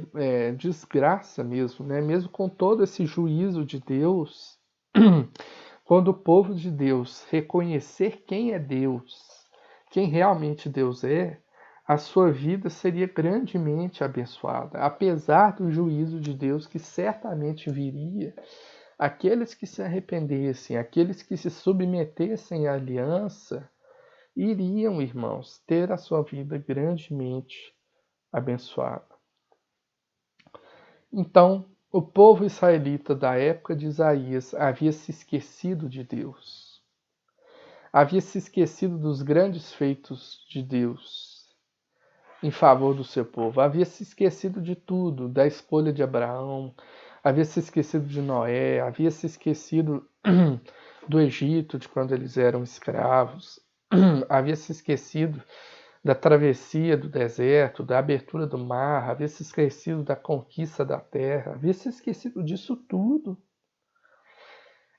desgraça mesmo, né? Mesmo com todo esse juízo de Deus, quando o povo de Deus reconhecer quem é Deus, quem realmente Deus é, a sua vida seria grandemente abençoada. Apesar do juízo de Deus que certamente viria, aqueles que se arrependessem, aqueles que se submetessem à aliança, iriam, irmãos, ter a sua vida grandemente abençoada. Então, o povo israelita da época de Isaías havia se esquecido de Deus. Havia se esquecido dos grandes feitos de Deus em favor do seu povo. Havia se esquecido de tudo, da escolha de Abraão, havia se esquecido de Noé, havia se esquecido do Egito, de quando eles eram escravos, havia se esquecido da travessia do deserto, da abertura do mar, havia se esquecido da conquista da terra, havia se esquecido disso tudo.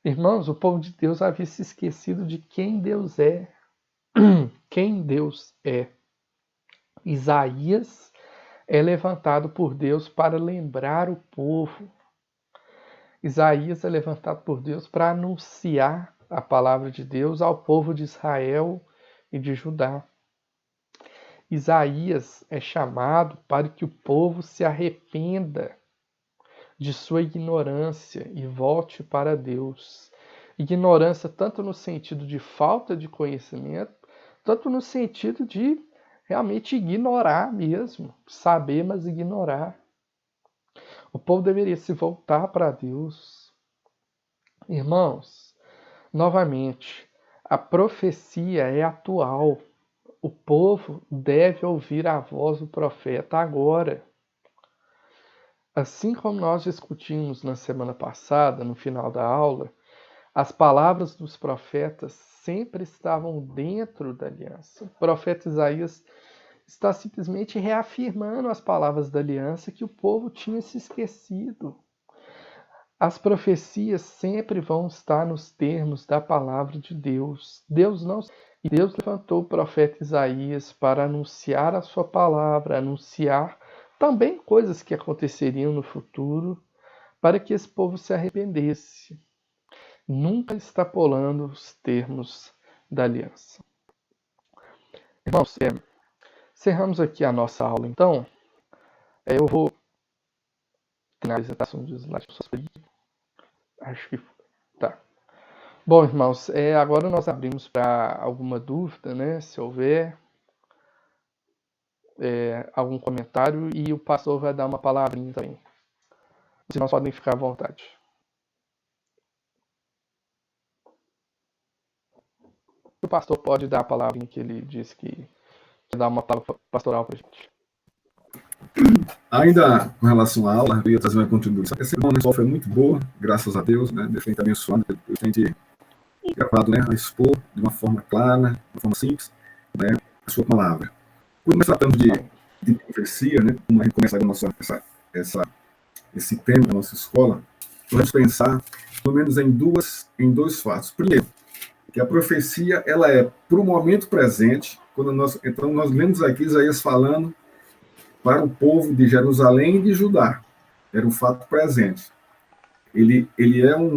Irmãos, o povo de Deus havia se esquecido de quem Deus é. Quem Deus é. Isaías é levantado por Deus para lembrar o povo. Isaías é levantado por Deus para anunciar a palavra de Deus ao povo de Israel e de Judá. Isaías é chamado para que o povo se arrependa de sua ignorância e volte para Deus. Ignorância tanto no sentido de falta de conhecimento, tanto no sentido de realmente ignorar mesmo, saber, mas ignorar. O povo deveria se voltar para Deus. Irmãos, novamente, a profecia é atual. O povo deve ouvir a voz do profeta agora. Assim como nós discutimos na semana passada, no final da aula, as palavras dos profetas sempre estavam dentro da aliança. O profeta Isaías está simplesmente reafirmando as palavras da aliança que o povo tinha se esquecido. As profecias sempre vão estar nos termos da palavra de Deus. Deus levantou o profeta Isaías para anunciar a sua palavra, anunciar também coisas que aconteceriam no futuro, para que esse povo se arrependesse, nunca extrapolando os termos da aliança. Irmãos, encerramos aqui a nossa aula, então. Eu vou terminar a apresentação dos slides. Acho que tá. Bom, irmãos, agora nós abrimos para alguma dúvida, né? Se houver algum comentário, e o pastor vai dar uma palavrinha também. Os irmãos podem ficar à vontade. O pastor pode dar a palavrinha que ele disse que dá uma palavra pastoral para a gente. Ainda com relação à aula, eu ia trazer uma contribuição. Essa semana a foi muito boa, graças a Deus, né? Deus tem abençoado, Deus tem gravado, né, a expor de uma forma clara, de uma forma simples, né, a sua palavra. Quando nós tratamos de profecia, né, como a gente começa a esse tema da nossa escola, vamos pensar pelo menos em dois fatos. Primeiro, que a profecia ela é para o momento presente, então nós lemos aqui Isaías falando para o povo de Jerusalém e de Judá. Era um fato presente. Ele é um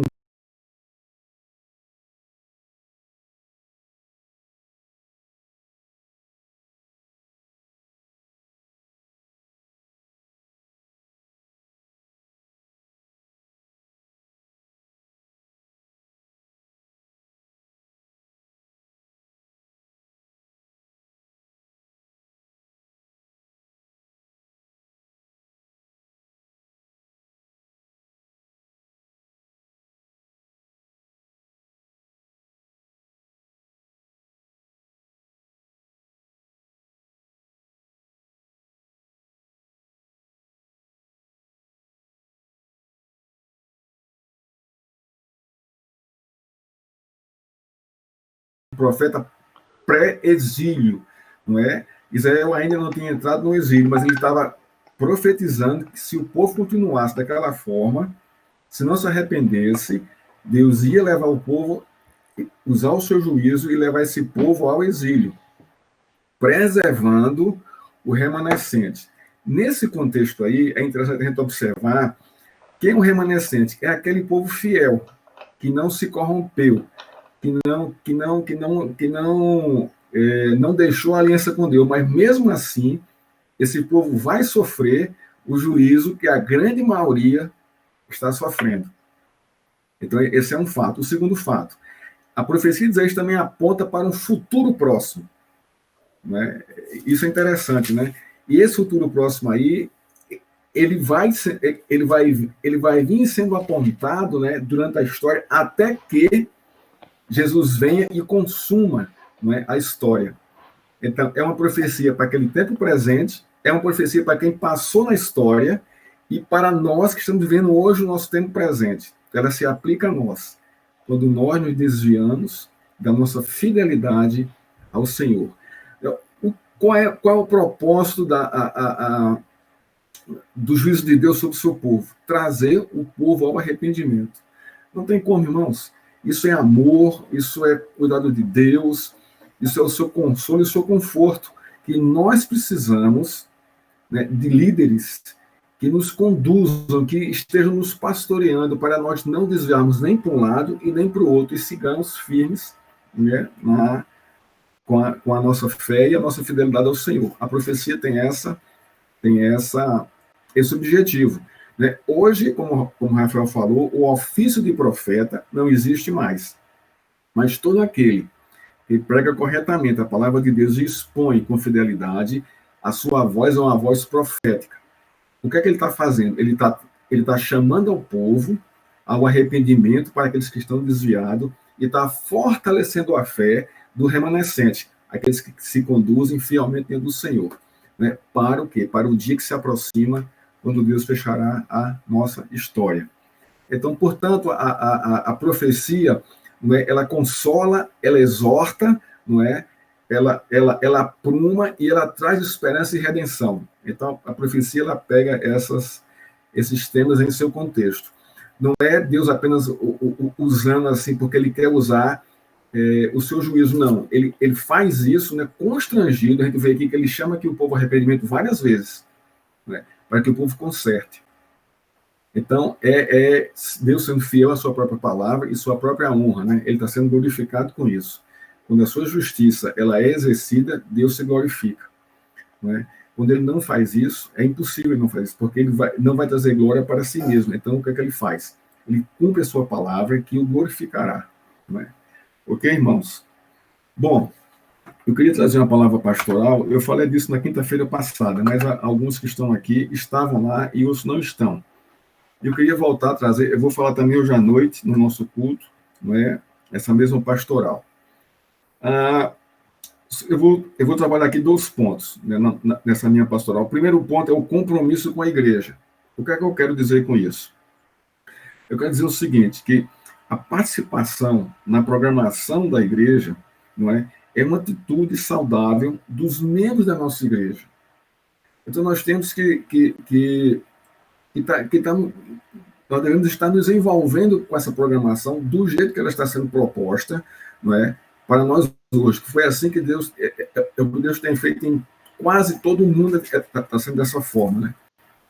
profeta pré-exílio, não é? Israel ainda não tinha entrado no exílio, mas ele estava profetizando que se o povo continuasse daquela forma, se não se arrependesse, Deus ia levar o povo, usar o seu juízo e levar esse povo ao exílio, preservando o remanescente. Nesse contexto aí, é interessante a gente observar quem é o remanescente? É aquele povo fiel, que não se corrompeu, não deixou a aliança com Deus, mas mesmo assim, esse povo vai sofrer o juízo que a grande maioria está sofrendo. Então, esse é um fato. O segundo fato, a profecia de Isaías também aponta para um futuro próximo, né? Isso é interessante, né? E esse futuro próximo aí, ele vai vir sendo apontado, né, durante a história, até que Jesus venha e consuma, não é, a história. Então, é uma profecia para aquele tempo presente, é uma profecia para quem passou na história e para nós que estamos vivendo hoje o nosso tempo presente. Ela se aplica a nós, quando nós nos desviamos da nossa fidelidade ao Senhor. Qual é o propósito do juízo de Deus sobre o seu povo? Trazer o povo ao arrependimento. Não tem como, irmãos. Isso é amor, isso é cuidado de Deus, isso é o seu consolo e o seu conforto, que nós precisamos, né, de líderes que nos conduzam, que estejam nos pastoreando para nós não desviarmos nem para um lado e nem para o outro, e sigamos firmes, né, com a nossa fé e a nossa fidelidade ao Senhor. A profecia tem esse objetivo, né? Hoje, como o Rafael falou, o ofício de profeta não existe mais. Mas todo aquele que prega corretamente a palavra de Deus e expõe com fidelidade, a sua voz é uma voz profética. O que é que ele está fazendo? Ele tá chamando ao povo ao arrependimento para aqueles que estão desviados e está fortalecendo a fé do remanescente, aqueles que se conduzem fielmente dentro do Senhor. Né? Para o quê? Para o dia que se aproxima, quando Deus fechará a nossa história. Então, portanto, a profecia, não é, ela consola, ela exorta, não é? Ela apruma e ela traz esperança e redenção. Então, a profecia ela pega esses temas em seu contexto. Não é Deus apenas usando assim porque ele quer usar o seu juízo, não. Ele faz isso, né, constrangido. A gente vê aqui que ele chama aqui o povo ao arrependimento várias vezes, né, para que o povo conserte. Então, Deus sendo fiel à sua própria palavra e sua própria honra, né? Ele está sendo glorificado com isso. Quando a sua justiça ela é exercida, Deus se glorifica, né? Quando ele não faz isso, é impossível ele não fazer isso, porque ele não vai trazer glória para si mesmo. Então, o que é que ele faz? Ele cumpre a sua palavra que o glorificará, né? Ok, irmãos? Bom, eu queria trazer uma palavra pastoral. Eu falei disso na quinta-feira passada, mas alguns que estão aqui estavam lá e outros não estão. Eu queria voltar a trazer, eu vou falar também hoje à noite, no nosso culto, né, essa mesma pastoral. Eu vou trabalhar aqui 2 pontos, né, nessa minha pastoral. O primeiro ponto é o compromisso com a igreja. O que é que eu quero dizer com isso? Eu quero dizer o seguinte, que a participação na programação da igreja, não é uma atitude saudável dos membros da nossa igreja. Então, nós temos nós devemos estar nos envolvendo com essa programação do jeito que ela está sendo proposta, não é, para nós hoje. Foi assim que Deus tem feito em quase todo o mundo, está sendo dessa forma, né?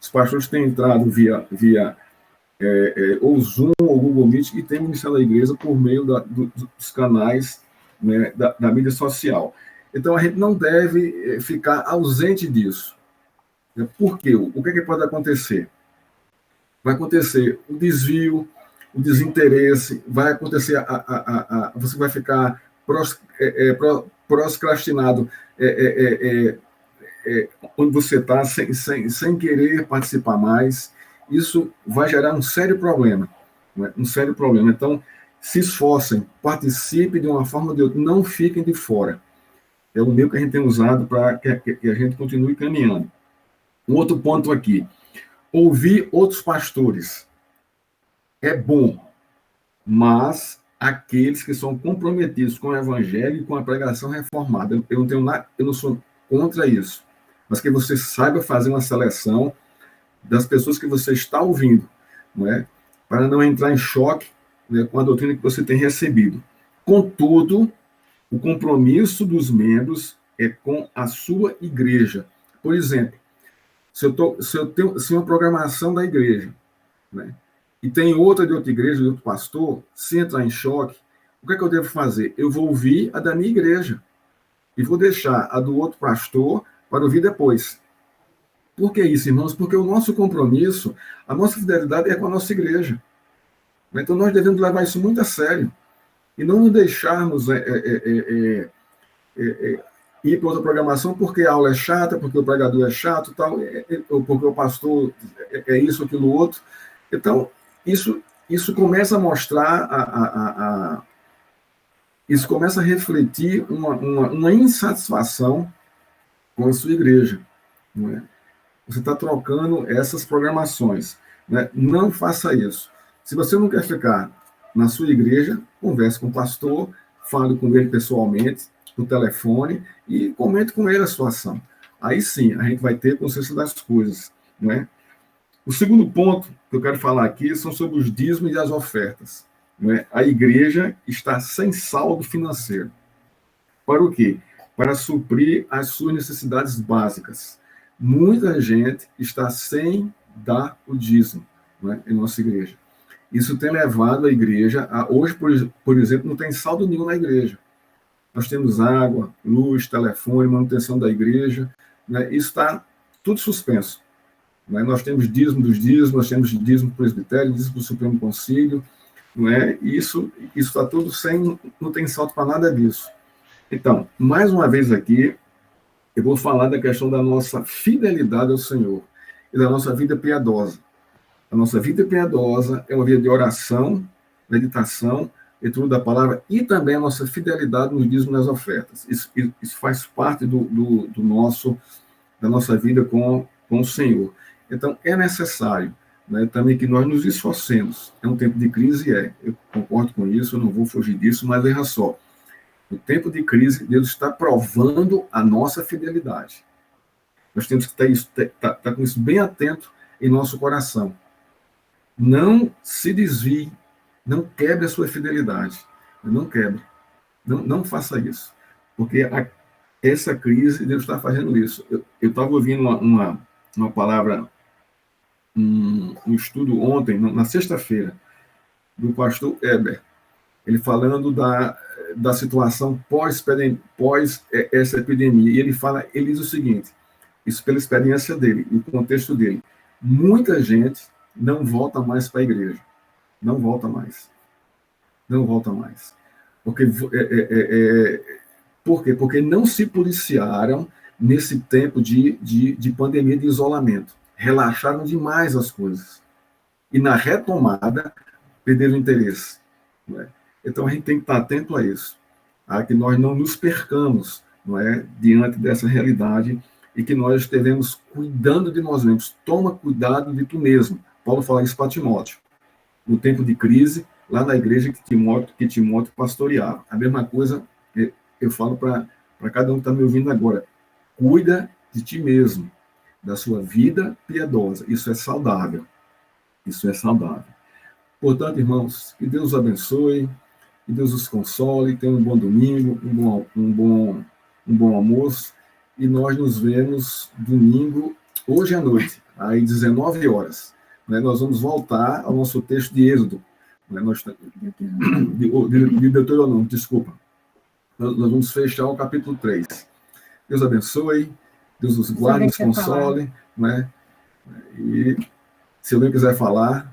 Os pastores têm entrado via ou Zoom ou Google Meet e têm iniciado a igreja por meio dos canais, né, da mídia social. Então, a gente não deve ficar ausente disso. Por quê? O que pode acontecer? Vai acontecer o desvio, o desinteresse, vai acontecer, você vai ficar procrastinado onde você está, sem querer participar mais. Isso vai gerar um sério problema, né? Um sério problema. Então, se esforcem, participem de uma forma ou de outra, não fiquem de fora. É o meio que a gente tem usado para que a gente continue caminhando. Um outro ponto aqui. Ouvir outros pastores é bom, mas aqueles que são comprometidos com o evangelho e com a pregação reformada. Eu não tenho nada, eu não sou contra isso, mas que você saiba fazer uma seleção das pessoas que você está ouvindo, não é? Para não entrar em choque, né, com a doutrina que você tem recebido. Contudo, o compromisso dos membros é com a sua igreja. Por exemplo, se uma programação da igreja, né, e tem outra de outra igreja, de outro pastor, se entrar em choque, o que é que eu devo fazer? Eu vou ouvir a da minha igreja e vou deixar a do outro pastor para ouvir depois. Por que isso, irmãos? Porque o nosso compromisso, a nossa fidelidade é com a nossa igreja. Então nós devemos levar isso muito a sério e não nos deixarmos ir para outra programação porque a aula é chata, porque o pregador é chato, tal, ou porque o pastor é isso, aquilo, outro. Então, isso começa a mostrar, isso começa a refletir uma insatisfação com a sua igreja. Não é? Você está trocando essas programações. Né? Não faça isso. Se você não quer ficar na sua igreja, converse com o pastor, fale com ele pessoalmente, por telefone, e comente com ele a situação. Aí sim, a gente vai ter consciência das coisas. Não é? O segundo ponto que eu quero falar aqui são sobre os dízimos e as ofertas. Não é? A igreja está sem saldo financeiro. Para o quê? Para suprir as suas necessidades básicas. Muita gente está sem dar o dízimo, não é? Em nossa igreja. Isso tem levado a igreja a... Hoje, por exemplo, não tem saldo nenhum na igreja. Nós temos água, luz, telefone, manutenção da igreja. Né? Isso está tudo suspenso. Né? Nós temos dízimo dos dízimos, nós temos dízimo do presbitério, dízimo do Supremo Concílio. Não é? Isso está tudo sem... Não tem saldo para nada disso. Então, mais uma vez aqui, eu vou falar da questão da nossa fidelidade ao Senhor e da nossa vida piedosa. A nossa vida piedosa é uma vida de oração, meditação, leitura da palavra e também a nossa fidelidade nos dízimos e nas ofertas. Isso faz parte da nossa vida com o Senhor. Então, é necessário, né, também que nós nos esforcemos. É um tempo de crise, eu concordo com isso, eu não vou fugir disso, mas veja só. No tempo de crise, Deus está provando a nossa fidelidade. Nós temos que estar com isso bem atento em nosso coração. Não se desvie, não quebre a sua fidelidade. Não quebre. Não faça isso. Porque essa crise, Deus está fazendo isso. Eu estava ouvindo uma palavra, um estudo ontem, na sexta-feira, do pastor Eber, ele falando da situação pós essa epidemia. E ele diz o seguinte, isso pela experiência dele, o contexto dele. Muita gente não volta mais para a igreja. Não volta mais. Não volta mais. Por quê? Porque não se policiaram nesse tempo de pandemia, de isolamento. Relaxaram demais as coisas. E na retomada, perderam o interesse. Não é? Então, a gente tem que estar atento a isso, que nós não nos percamos, não é, diante dessa realidade e que nós estejamos cuidando de nós mesmos. Toma cuidado de tu mesmo. Paulo fala isso para Timóteo. No tempo de crise, lá na igreja que Timóteo pastoreava. A mesma coisa eu falo para cada um que está me ouvindo agora. Cuida de ti mesmo, da sua vida piedosa. Isso é saudável. Isso é saudável. Portanto, irmãos, que Deus os abençoe, que Deus os console, tenham um bom domingo, um bom almoço, e nós nos vemos domingo, hoje à noite, às 19 horas. Né? Nós vamos voltar ao nosso texto de Êxodo, né? De Deuteronômio, desculpa. Nós vamos fechar o capítulo 3. Deus abençoe, Deus os guarde, os console, né? E se alguém quiser falar...